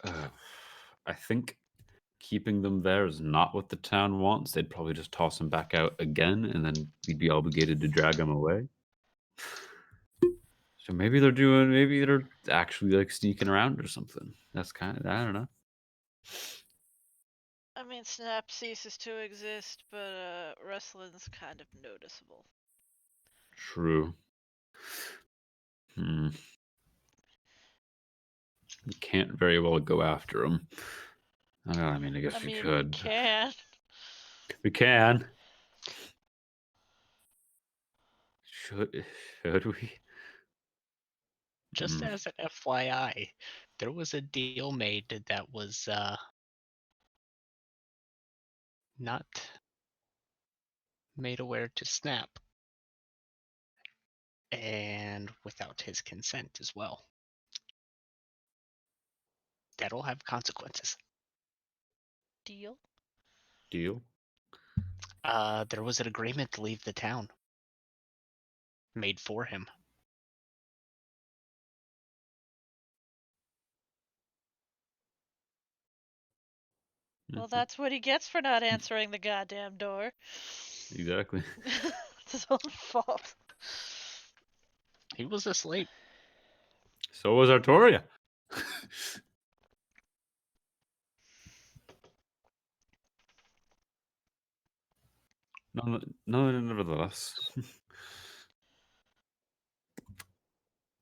I think keeping them there is not what the town wants. They'd probably just toss them back out again, and then we'd be obligated to drag them away. So maybe they're actually like sneaking around or something. That's kind of, I don't know. I mean, Snap ceases to exist, but Ruslin's kind of noticeable. True. You can't very well go after them. I don't know, I mean, I guess we could. We can. We can. Should we? Just as an FYI, there was a deal made that was not made aware to Snap. And without his consent as well. That'll have consequences. Deal? Deal? There was an agreement to leave the town. Made for him. Well, that's what he gets for not answering the goddamn door. Exactly. It's his own fault. He was asleep. So was Artoria. No, nevertheless.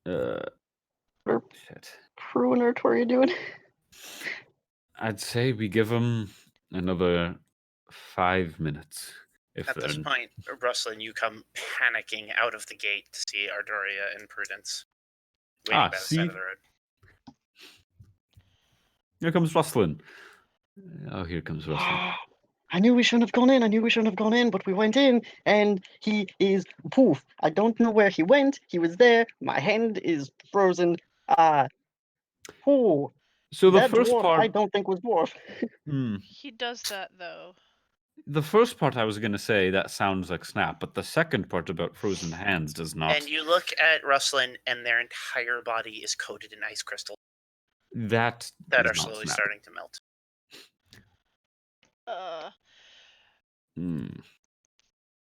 Shit. Prue and Artoria doing? I'd say we give them another 5 minutes. If At this then. point, Rustlin, you come panicking out of the gate to see Artoria and Prudence waiting by the see? side of the road. Here comes Rustlin. Oh, here comes Rustlin. I knew we shouldn't have gone in, but we went in, and he is poof. I don't know where he went. He was there. My hand is frozen. So the that first dwarf, part, I don't think was dwarf. He does that, though. The first part I was going to say that sounds like Snap, but the second part about frozen hands does not. And you look at Rustlin, and their entire body is coated in ice crystals that that is are not slowly Snap. starting to melt.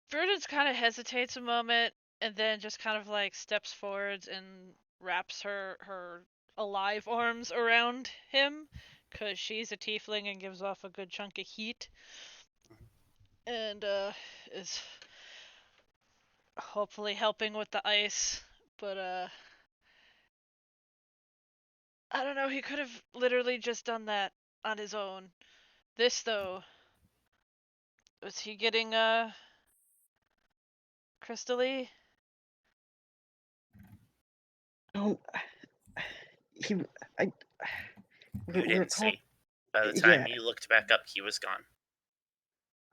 Prudence kind of hesitates a moment, and then just kind of like steps forwards and wraps her alive arms around him, because she's a tiefling and gives off a good chunk of heat. And is hopefully helping with the ice, but I don't know, he could have literally just done that on his own. This, though, was he getting crystally? No, You didn't see. By the time you looked back up, he was gone.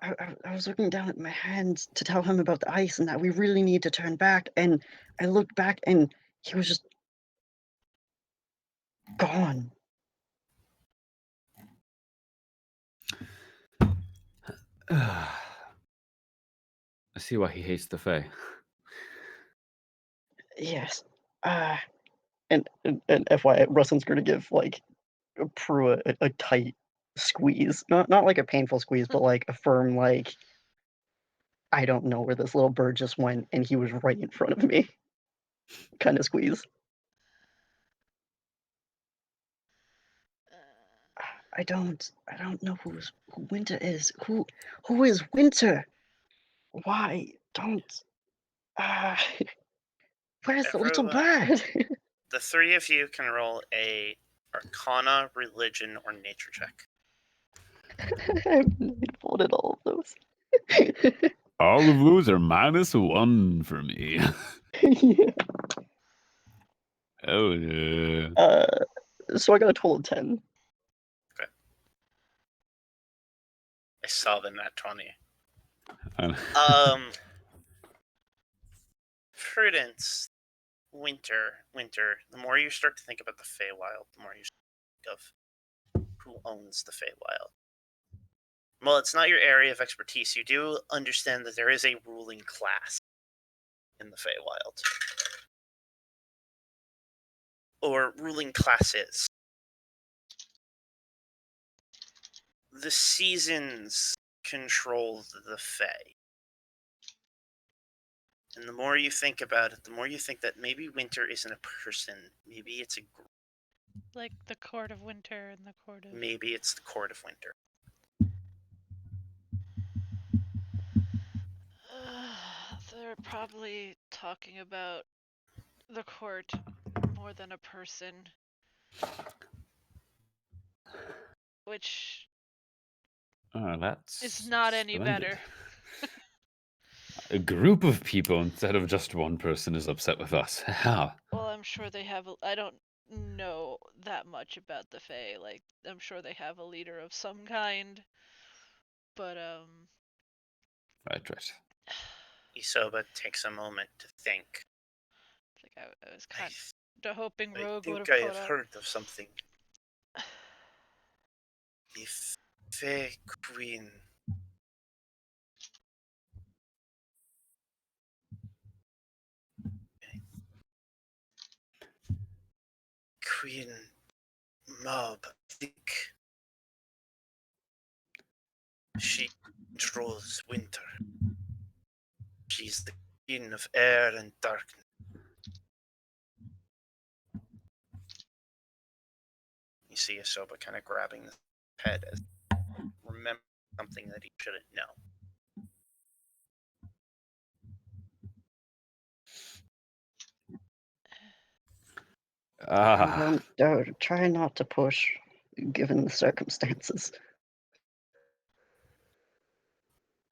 I was looking down at my hands to tell him about the ice and that we really need to turn back, and I looked back and he was just gone. I see why he hates the Fae. Yes. And FYI, Rustin's going to give like Prue a tight squeeze, not like a painful squeeze, but like a firm, like, I don't know where this little bird just went, and he was right in front of me kind of squeeze. I don't know who Winter is. Who is Winter? Why don't where's the little bird? The three of you can roll a Arcana, Religion, or Nature check. I've pulled in all of those. All of those are -1 for me. Yeah. Oh yeah. So I got a total of 10. Okay. I saw the nat 20. Prudence, winter. The more you start to think about the Feywild, the more you think of who owns the Feywild. Well, it's not your area of expertise. You do understand that there is a ruling class in the Feywild. Or ruling classes. The seasons control the Fey. And the more you think about it, the more you think that maybe winter isn't a person. Maybe it's a group. Like the Court of Winter and the Court of... Maybe it's the Court of Winter. They're probably talking about the court more than a person. Which That's is not any splendid. better. A group of people instead of just one person is upset with us. How? Well, I'm sure they have I don't know that much about the Fae. Like, I'm sure they have a leader of some kind. But, Right. Isoba takes a moment to think. I was kind of hoping I Rogue would think have I put have up. heard of something. The Fey Queen. Queen Mob, I think she controls winter. She's the queen of air and darkness. You see Isoba kind of grabbing his head as remember something that he shouldn't know. Try not to push, given the circumstances.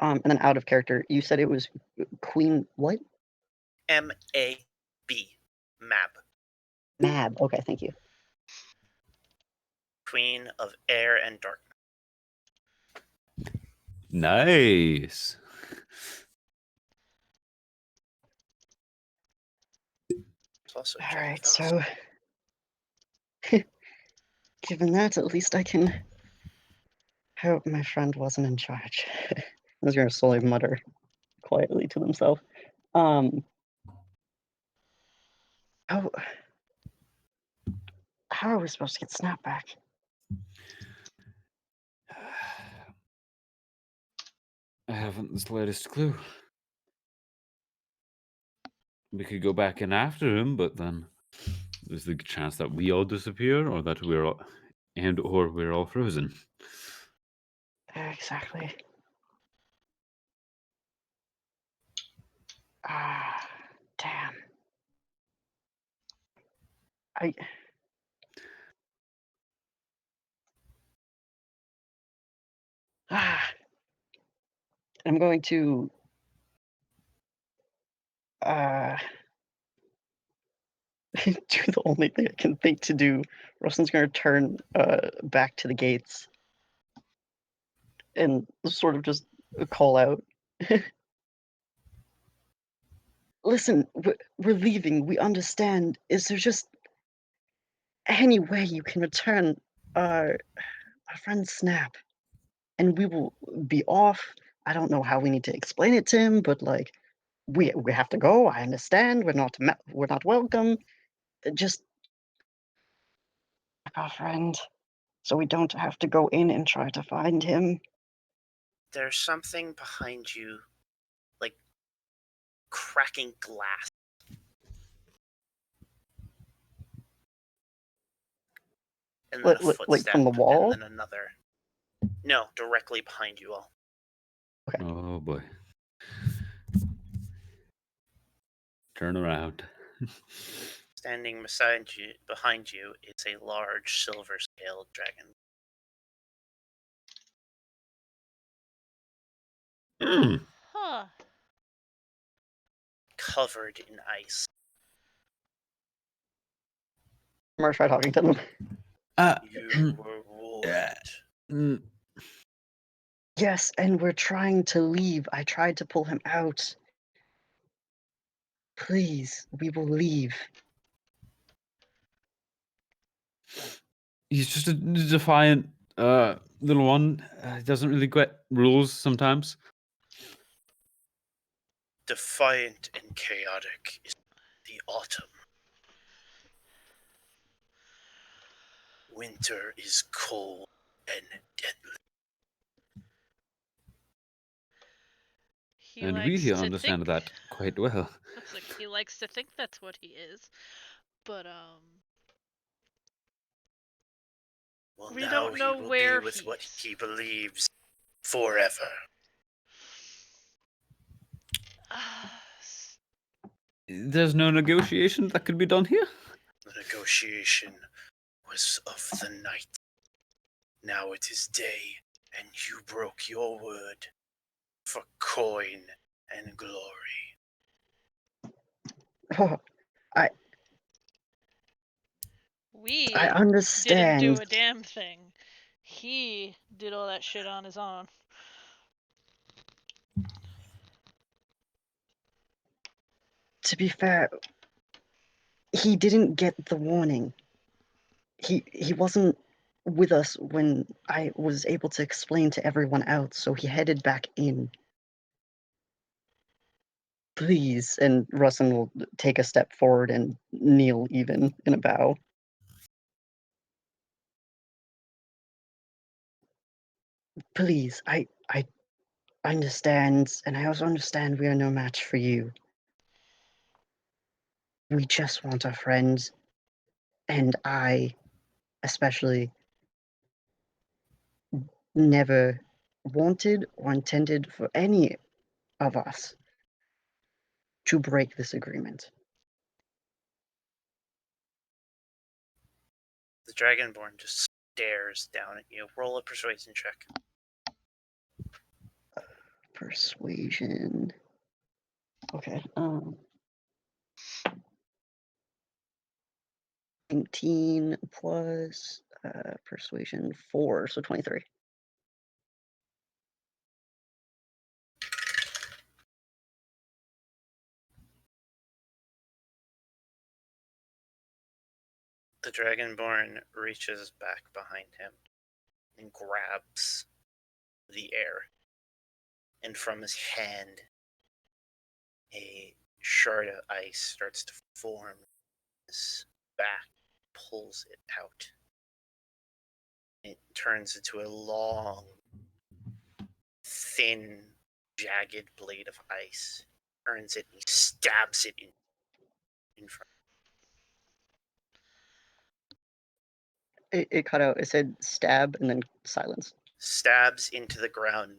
And then out of character, you said it was Queen what? M-A-B. Mab. Mab. Okay, thank you. Queen of air and darkness. Nice. It's also All Jack right, Frost. so given that, at least I can hope my friend wasn't in charge. I was going to slowly mutter quietly to themselves. How are we supposed to get Snap back? I haven't the slightest clue. We could go back in after him, but then there's the chance that we all disappear, or that we're all frozen. Exactly. Damn. I'm going to do the only thing I can think to do. Rustin's going to turn back to the gates and sort of just call out. Listen, we're leaving. We understand. Is there just any way you can return our friend Snap? And we will be off. I don't know how we need to explain it to him, but like, we have to go. I understand. We're not welcome. Just our friend, so we don't have to go in and try to find him. There's something behind you, like cracking glass. And then a footstep, like from the wall? and then another. No, directly behind you all. Okay. Oh boy. Turn around. Standing behind you is a large silver-scaled dragon. Huh. Covered in ice. I'm gonna try talking to them. You were warned. Yes, and we're trying to leave. I tried to pull him out. Please, we will leave. He's just a defiant little one. He doesn't really get rules sometimes. Defiant and chaotic is the autumn. Winter is cold and deadly. He And we likes here to understand think, that quite well. Looks like he likes to think that's what he is. But Well, we now don't know he will where be with he what is. he believes forever. There's no negotiation that could be done here? The negotiation was of the night. Now it is day, and you broke your word for coin and glory. Oh, We I didn't understand. do a damn thing. He did all that shit on his own. To be fair, he didn't get the warning. He wasn't with us when I was able to explain to everyone else, so he headed back in. Please, and Russin will take a step forward and kneel even in a bow. Please, I understand, and I also understand we are no match for you. We just want our friends, and I, especially, never wanted or intended for any of us to break this agreement. The Dragonborn just stares down at you. Roll a persuasion check. Persuasion. Okay. 19 plus persuasion 4, so 23. The Dragonborn reaches back behind him and grabs the air. And from his hand, a shard of ice starts to form. His back pulls it out. It turns into a long, thin, jagged blade of ice. Turns it and he stabs it in front. It cut out. It said stab and then silence. Stabs into the ground.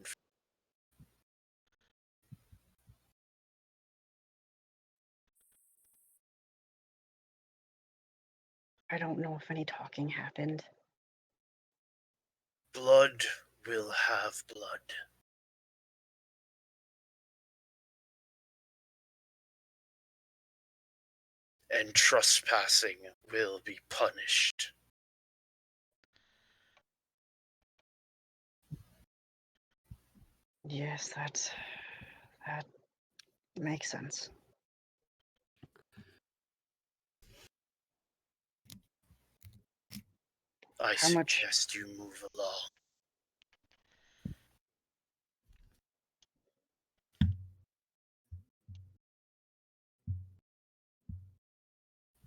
I don't know if any talking happened. Blood will have blood. And trespassing will be punished. Yes, that makes sense. I How much- suggest you move along.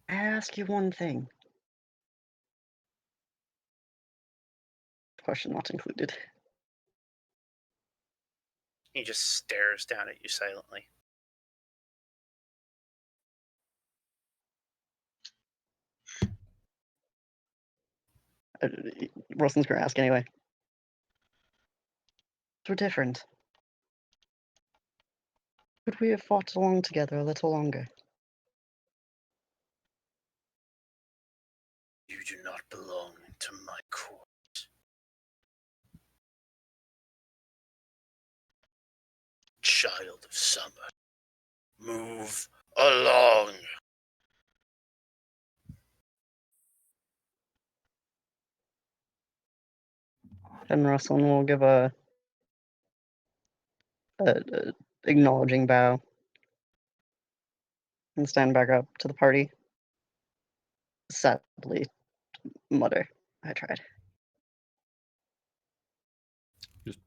I ask you one thing. Question not included. He just stares down at you silently. Rustin's gonna ask anyway. We're different. Could we have fought along together a little longer? You do not belong to my court. Child of summer, move along. And Rustin will give a acknowledging bow. and stand back up to the party. Sadly, mutter, I tried. Just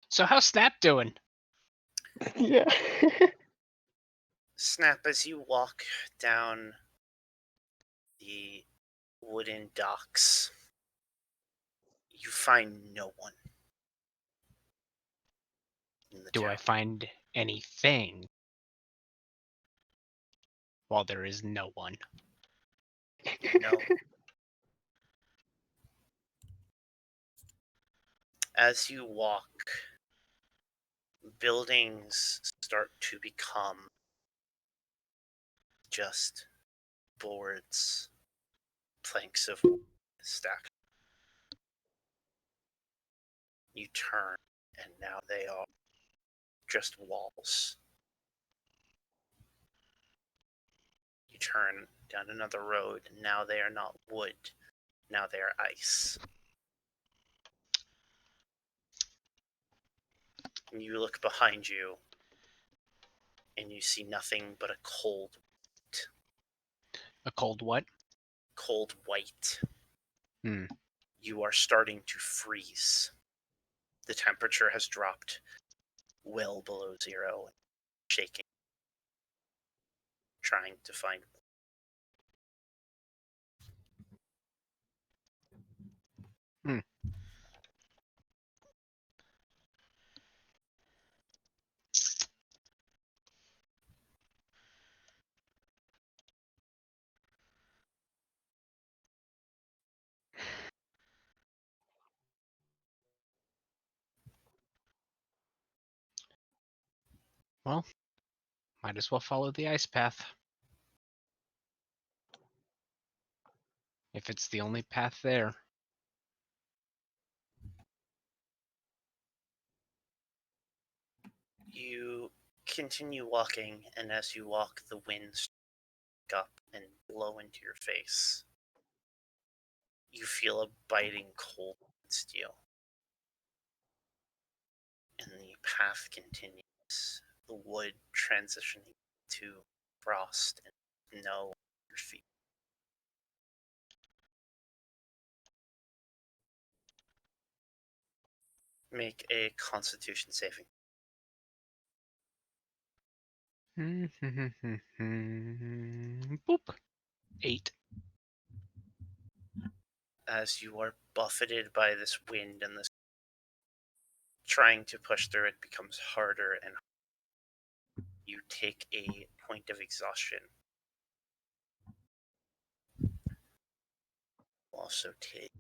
So how's Snap doing? Yeah. Snap, as you walk down the wooden docks, you find no one in the Do town. I find anything while there is no one? No. As you walk, buildings start to become just boards, planks of wood stacked. You turn, and now they are just walls. You turn down another road, and now they are not wood, now they are ice. And you look behind you, and you see nothing but a cold A cold what? white. Hmm. You are starting to freeze. The temperature has dropped well below zero, shaking, trying to find. Hmm. Well, might as well follow the ice path. If it's the only path there. You continue walking, and as you walk, the winds up and blow into your face. You feel a biting cold steel. And the path continues, the wood transitioning to frost and snow on your feet. Make a constitution saving. Boop. 8. As you are buffeted by this wind and this, trying to push through it becomes harder and harder. You take a point of exhaustion. Also take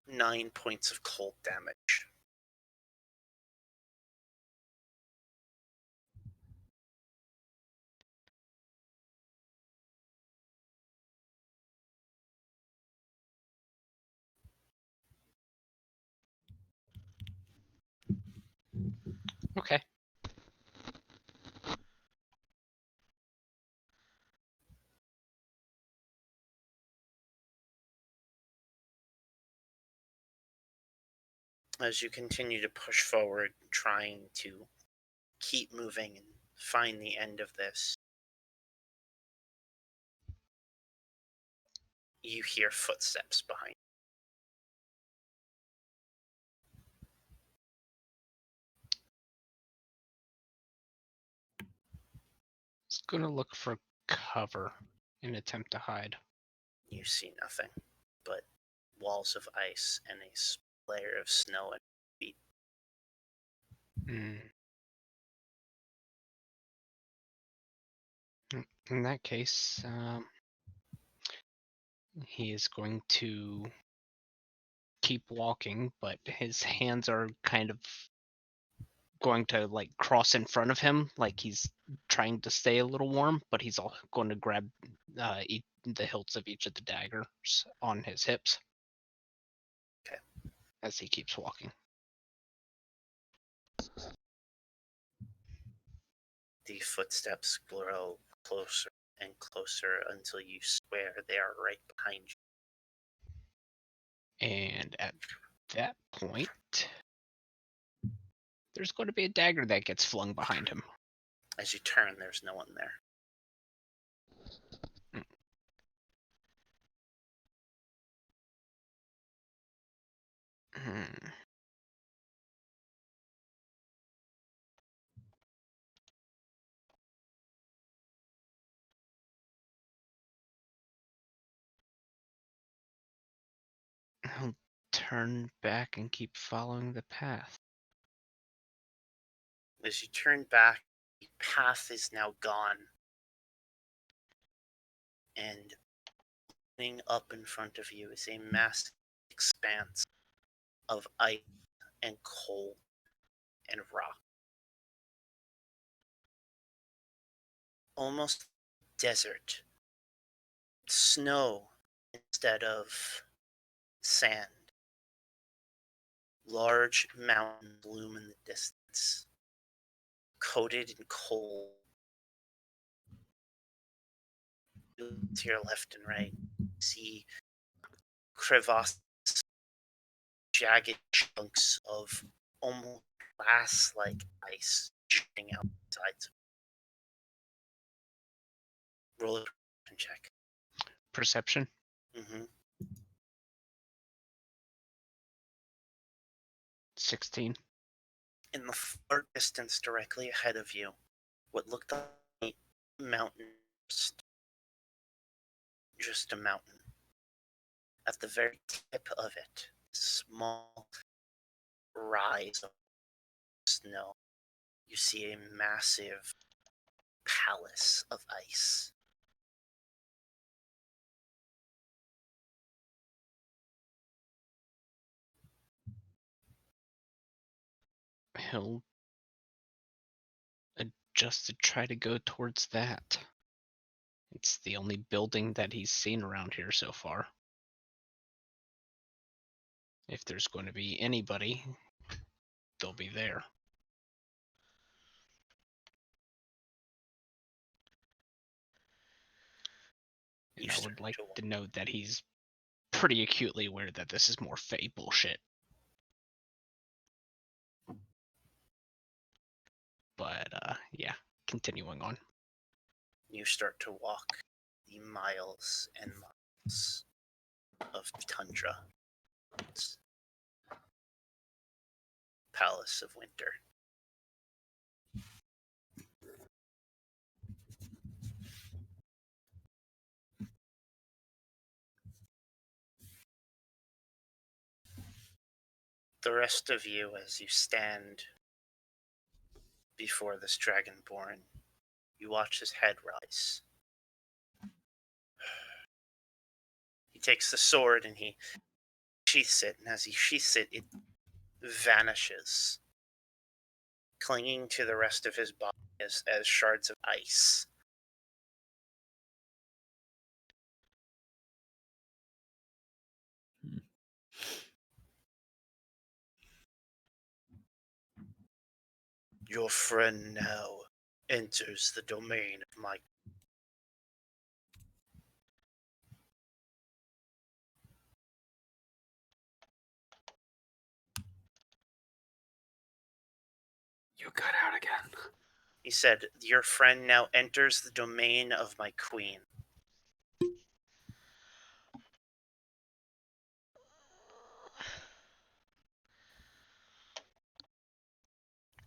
9 points of cold damage. Okay. As you continue to push forward, trying to keep moving and find the end of this, you hear footsteps behind Just gonna look for cover and attempt to hide. you. You see nothing but walls of ice and a layer of snow at your feet. In that case, he is going to keep walking, but his hands are kind of going to like cross in front of him, like he's trying to stay a little warm, but he's all going to grab the hilts of each of the daggers on his hips. as he keeps walking. The footsteps grow closer and closer until you swear they are right behind you. And at that point, there's going to be a dagger that gets flung behind him. As you turn, there's no one there. Hmm. He'll turn back and keep following the path. As you turn back, the path is now gone. And opening up in front of you is a massive expanse of ice and cold and rock. Almost desert. Snow instead of sand. Large mountains loom in the distance, coated in coal. To your left and right, see crevasses, jagged chunks of almost glass-like ice jutting out the sides. Roll a perception check. Perception? Mm-hmm. 16. In the far distance directly ahead of you, what looked like a mountain, just a mountain. At the very tip of it, small rise of snow. You see a massive palace of ice. He'll adjust to try to go towards that. It's the only building that he's seen around here so far. If there's going to be anybody, they'll be there. And I would like to note that he's pretty acutely aware that this is more Fae bullshit. But, yeah, continuing on. You start to walk the miles and miles of tundra. Palace of Winter. The rest of you, as you stand before this dragonborn, you watch his head rise. He takes the sword and he sheaths it, and as he sheaths it, it vanishes, clinging to the rest of his body as shards of ice. Your friend now enters the domain of my... You cut out again. He said, your friend now enters the domain of my queen.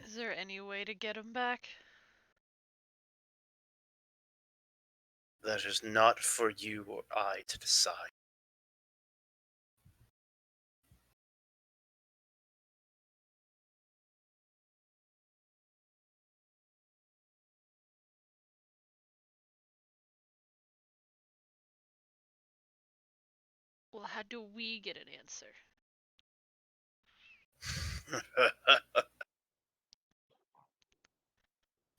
Is there any way to get him back? That is not for you or I to decide. Well, how do we get an answer?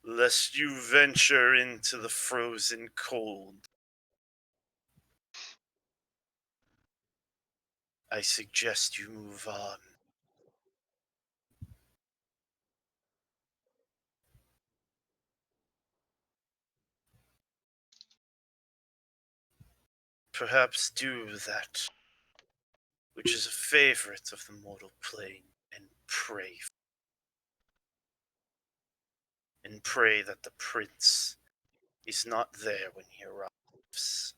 Lest you venture into the frozen cold. I suggest you move on. Perhaps do that which is a favorite of the mortal plane, and pray. And pray that the prince is not there when he arrives.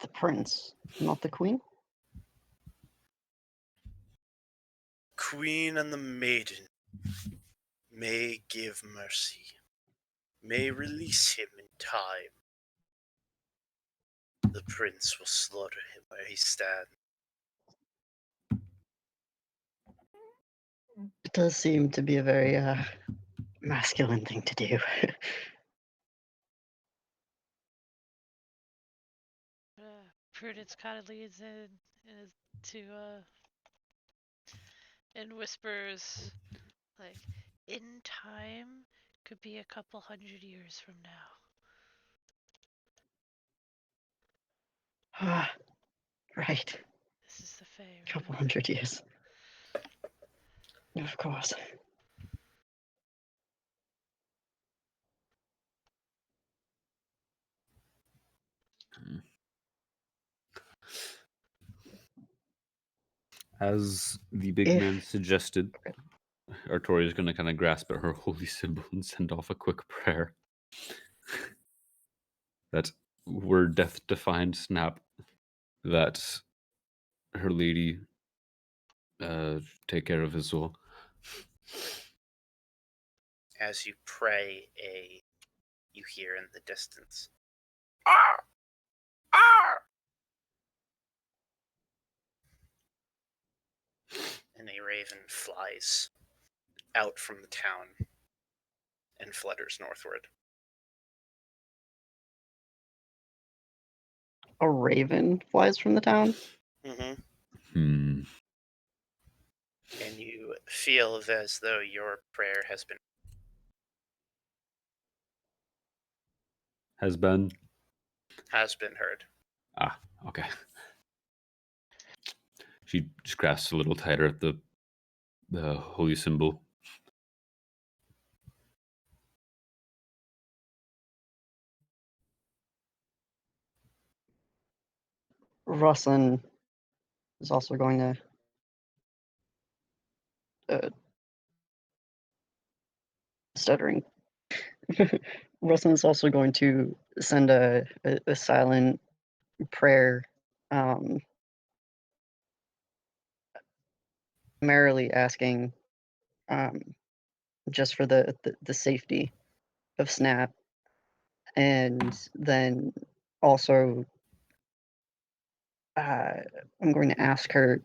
The prince, not the queen? Queen and the maiden may give mercy, may release him in time. The prince will slaughter him where he stands. It does seem to be a very masculine thing to do. Prudence kind of leads in to and whispers, like, in time could be a couple 100 years from now. Ah, right. This is the Fae, right? Couple 100 years. Of course. As the big man suggested, Artoria is going to kind of grasp at her holy symbol and send off a quick prayer. That word death-defined snap. That her lady take care of his soul. As you pray, you hear in the distance, "Arr! Arr!" And a raven flies out from the town and flutters northward. A raven flies from the town? And you feel as though your prayer has been heard. Ah, okay. She just grasps a little tighter at the holy symbol. Ruslan is also going to stuttering. Ruslan is also going to send a silent prayer, primarily asking just for the safety of Snap, and then also I'm going to ask her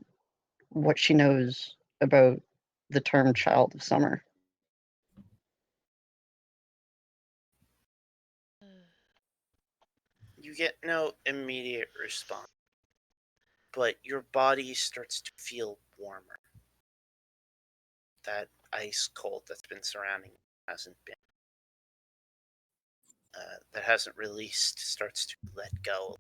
what she knows about the term Child of Summer. You get no immediate response, but your body starts to feel warmer. That ice cold that's been surrounding you hasn't been. That hasn't released starts to let go.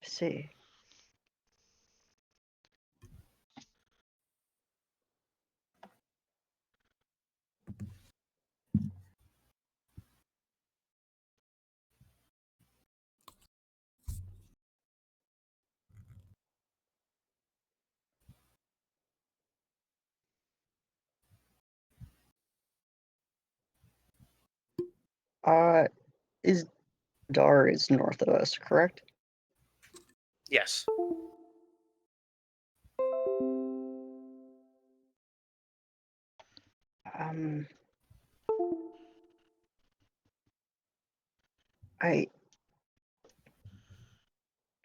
I see. Is Dar is north of us, correct? Yes.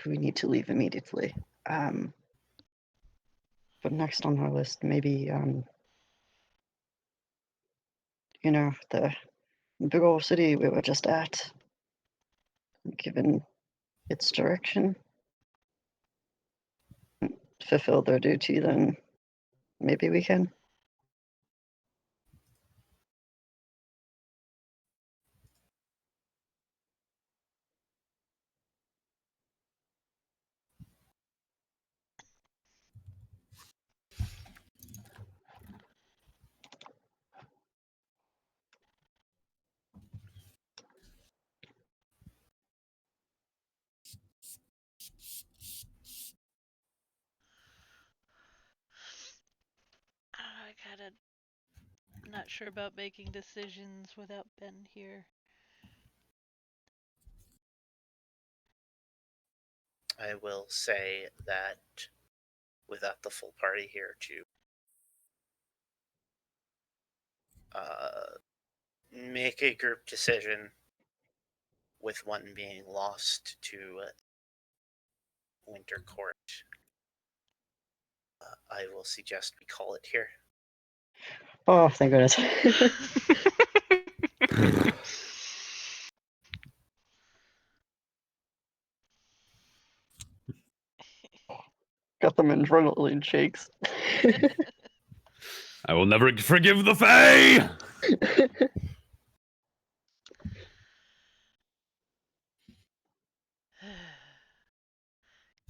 Do we need to leave immediately? But next on our list, maybe, the big old city we were just at, given its direction. fulfill their duty, then maybe we can. I kinda not sure about making decisions without Ben here. I will say that without the full party here to make a group decision, with one being lost to Winter Court, I will suggest we call it here. Oh, thank goodness. Got them adrenaline shakes. I will never forgive the Fae!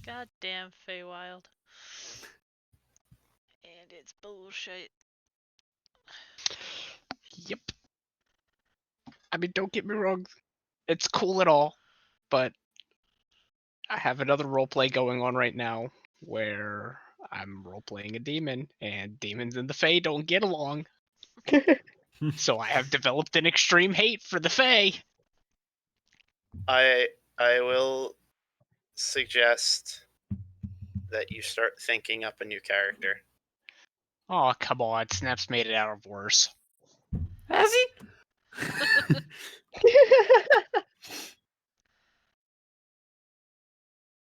Goddamn Feywild. And it's bullshit. Yep. I mean, don't get me wrong. It's cool and all, but I have another roleplay going on right now where I'm roleplaying a demon, and demons and the Fae don't get along. So I have developed an extreme hate for the Fae. I will suggest that you start thinking up a new character. Oh, come on. Snap's made it out of worse. Has he?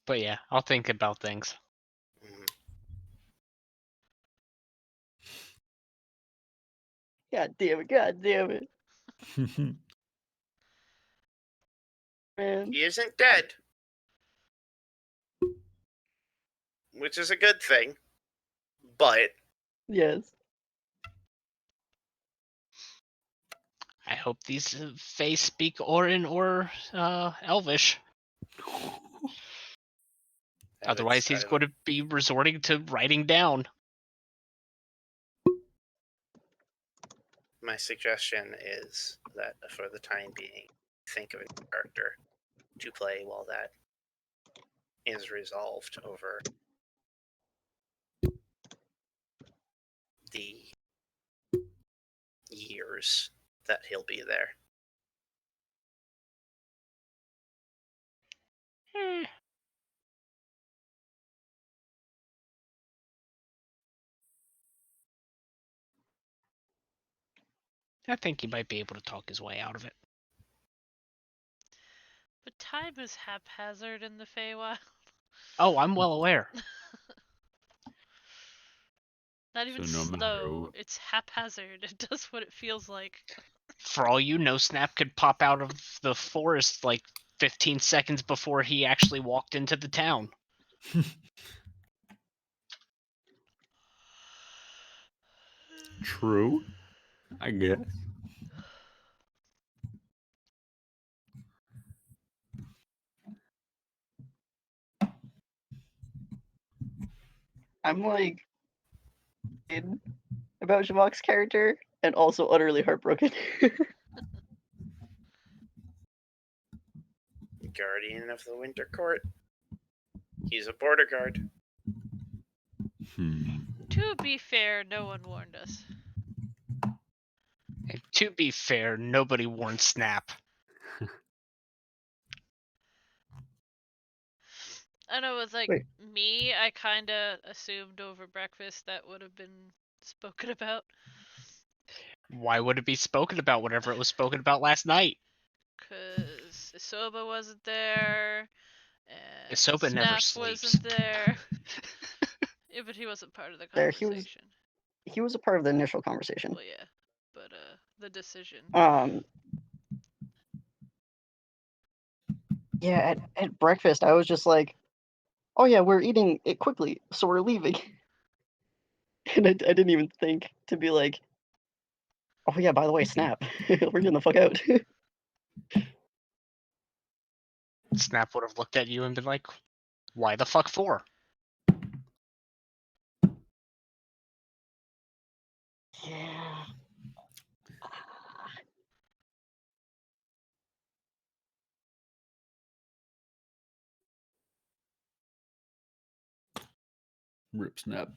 But yeah, I'll think about things. Mhm. God damn it, god damn it. Man. He isn't dead, which is a good thing, but Yes. I hope these Fae speak Orin or Elvish. Otherwise, he's going to be resorting to writing down. My suggestion is that for the time being, think of a character to play while that is resolved over the years that he'll be there. I think he might be able to talk his way out of it. But time is haphazard in the Feywild. Oh, I'm well aware. Not even So no matter slow, what- it's haphazard. It does what it feels like. For all you know, Snap could pop out of the forest like 15 seconds before he actually walked into the town. True, I guess. I'm like in about Javok's character and also utterly heartbroken. Guardian of the Winter Court. He's a border guard. To be fair, no one warned us. And to be fair, nobody warned Snap. I know with like Wait. me, I kinda assumed over breakfast that would have been spoken about. Why would it be spoken about whenever it was spoken about last night? Cause Isoba wasn't there, and Isoba never Snap sleeps. wasn't there. Yeah, but he wasn't part of the There, conversation. he was a part of the initial conversation. Well, yeah, but the decision. Yeah, at breakfast I was just like, oh yeah, we're eating it quickly, so we're leaving. And I didn't even think to be like, oh yeah, by the way, snap. We're getting the fuck out. Snap would have looked at you and been like, why the fuck for? Yeah. Rip Snap.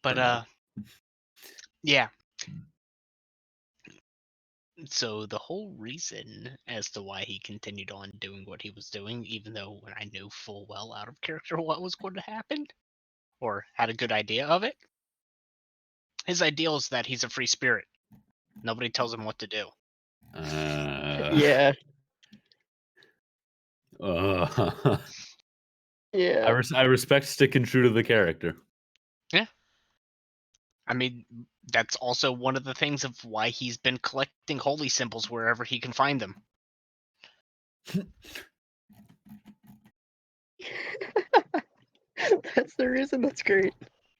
But yeah. So the whole reason as to why he continued on doing what he was doing, even though when I knew full well out of character what was going to happen, or had a good idea of it, his ideal is that he's a free spirit. Nobody tells him what to do. Yeah. Yeah. I respect sticking true to the character. I mean, that's also one of the things of why he's been collecting holy symbols wherever he can find them. That's the reason. That's great.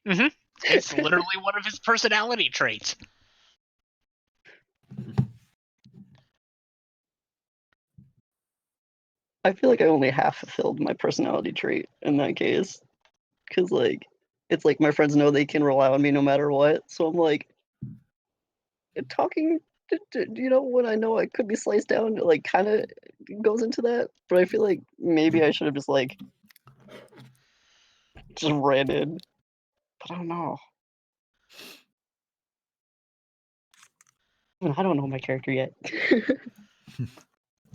Mm-hmm. It's literally one of his personality traits. I feel like I only half fulfilled my personality trait in that case. Because, like, it's like my friends know they can rely on me no matter what. So I'm like, talking, you know, when I know I could be sliced down, like, kind of goes into that. But I feel like maybe I should have just, like, just ran in. But I don't know. I don't know my character yet.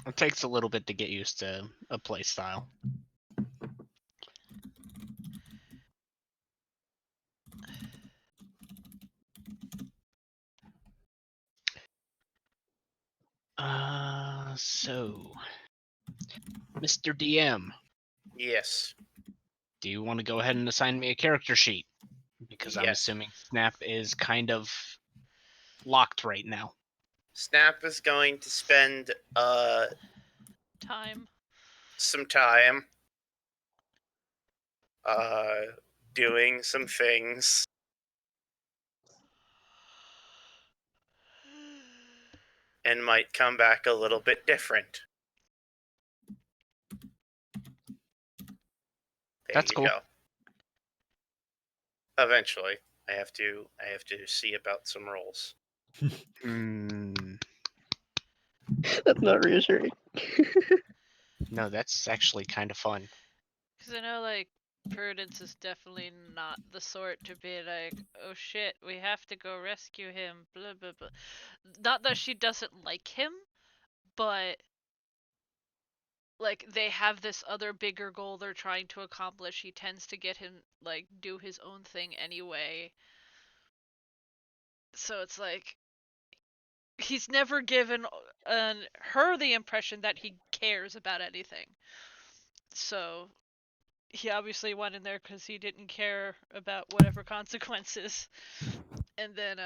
It takes a little bit to get used to a play style. So, Mr. DM, Yes. do you want to go ahead and assign me a character sheet? Because I'm Yes. assuming Snap is kind of locked right now. Snap is going to spend Time. some time doing some things. And might come back a little bit different. That's cool. Go. Eventually, I have to see about some rolls. That's not reassuring. No, that's actually kind of fun. Because I know, like, Prudence is definitely not the sort to be like, oh shit, we have to go rescue him, blah blah blah. Not that she doesn't like him, but like they have this other bigger goal they're trying to accomplish. He tends to get him like do his own thing anyway. So it's like he's never given her the impression that he cares about anything. So he obviously went in there because he didn't care about whatever consequences. And then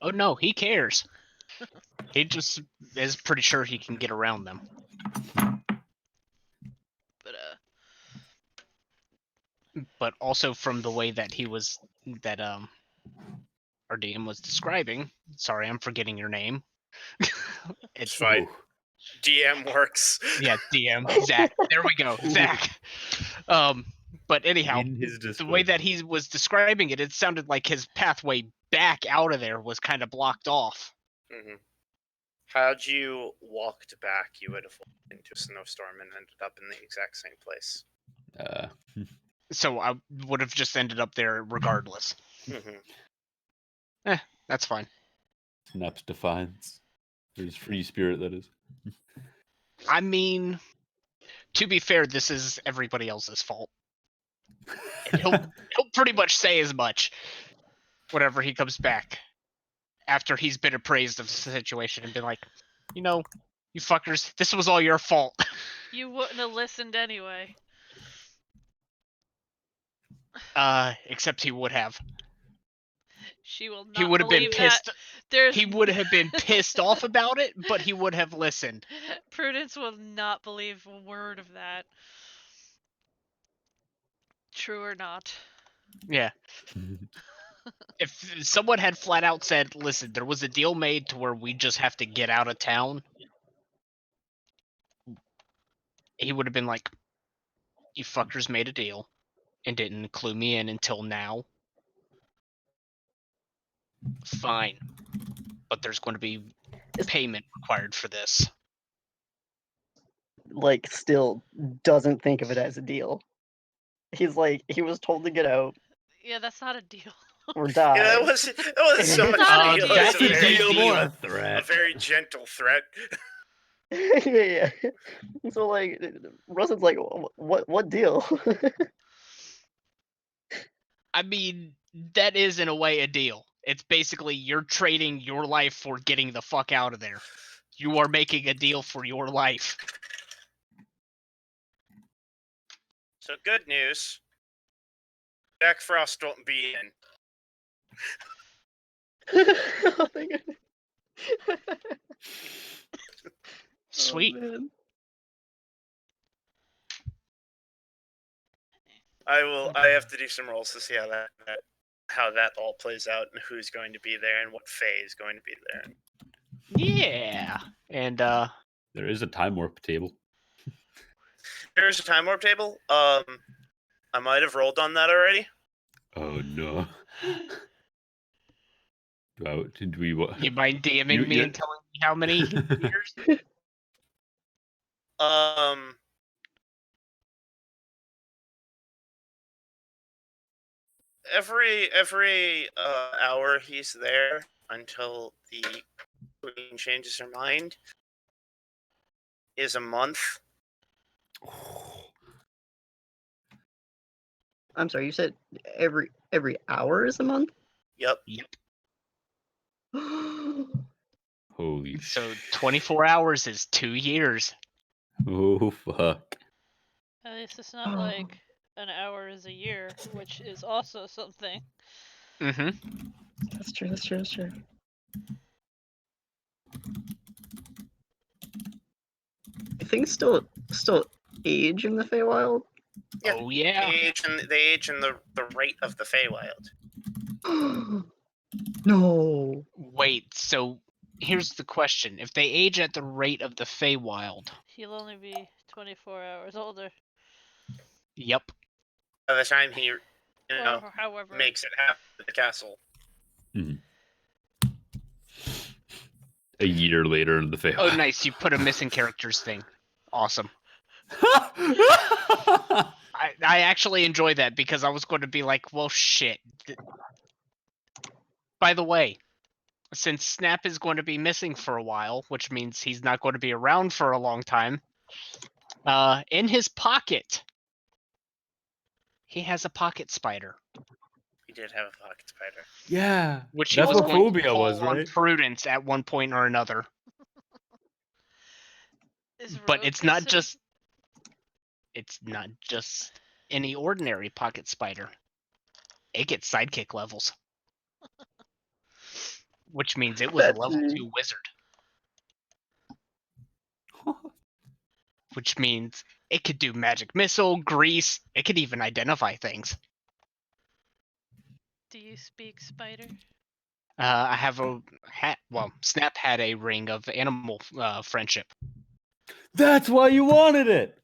Oh no, he cares. He just is pretty sure he can get around them. But also from the way that he was that our DM was describing. Sorry, I'm forgetting your name. It's fine. DM works. Yeah, DM. Zach. There we go. Zach. But anyhow, the way that he was describing it, it sounded like his pathway back out of there was kind of blocked off. Mm-hmm. How'd you walked back? You would have walked into a snowstorm and ended up in the exact same place. So I would have just ended up there regardless. Mm-hmm. That's fine. Snap's defiance. There's free spirit, that is. I mean, to be fair, this is everybody else's fault. He'll pretty much say as much whenever he comes back after he's been appraised of the situation and been like, you know, you fuckers, this was all your fault. You wouldn't have listened anyway. Except he would have. She will not. He would have been pissed. He would have been pissed off about it, but he would have listened. Prudence will not believe a word of that. True or not? Yeah. If someone had flat out said, listen, there was a deal made to where we just have to get out of town, he would have been like, you fuckers made a deal and didn't clue me in until now. Fine. But there's going to be payment required for this. Like, still doesn't think of it as a deal. He's like, he was told to get out Yeah, that's not a deal. or die. Yeah, that wasn't so much not a a deal. deal. It was That's a deal. A a threat. very gentle threat. Yeah. So like, Russell's like, what deal? I mean, that is in a way a deal. It's basically you're trading your life for getting the fuck out of there. You are making a deal for your life. So good news. Jack Frost won't be in. Oh my goodness. Sweet. Oh, man. I have to do some rolls to see how that all plays out and who's going to be there and what Faye is going to be there. Yeah. And There is a time warp table. There's a time warp table. I might have rolled on that already. Oh no. Did we what? you mind DMing me and telling me how many years? Every hour he's there until the queen changes her mind is a month. I'm sorry, you said every hour is a month? Yep. Holy So 24 hours is 2 years. Oh fuck. At least it's not like an hour is a year, which is also something. Mm-hmm. That's true, that's true, that's true. I think still age in the Feywild? Yeah. Oh yeah. They age in the rate of the Feywild. No. Wait, so here's the question. If they age at the rate of the Feywild. He'll only be 24 hours older. Yep. By the time he, Or however. makes it happen to the castle. Mm-hmm. A year later in the Feywild. Oh, nice. You put a missing characters thing. Awesome. I actually enjoy that because I was going to be like, well, shit. By the way, since Snap is going to be missing for a while, which means he's not going to be around for a long time, in his pocket, he has a pocket spider. He did have a pocket spider. Yeah. Which That's he was what going to phobia pull was, on right? Prudence at one point or another. But it's not just any ordinary pocket spider. It gets sidekick levels. Which means it was a level 2 wizard. Which means it could do magic missile, grease, it could even identify things. Do you speak spider? I have a hat. Well, Snap had a ring of animal friendship. That's why you wanted it.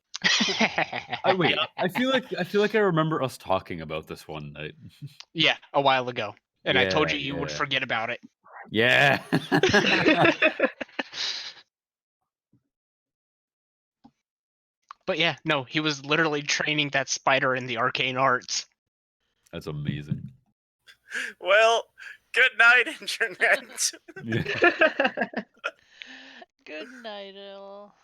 Wait, Yep. I feel like I remember us talking about this one night. Yeah, a while ago. And I told you Yeah, would yeah. forget about it. Yeah. But yeah, no, he was literally training that spider in the arcane arts. That's amazing. Well, good night, internet. Yeah. Good night, all.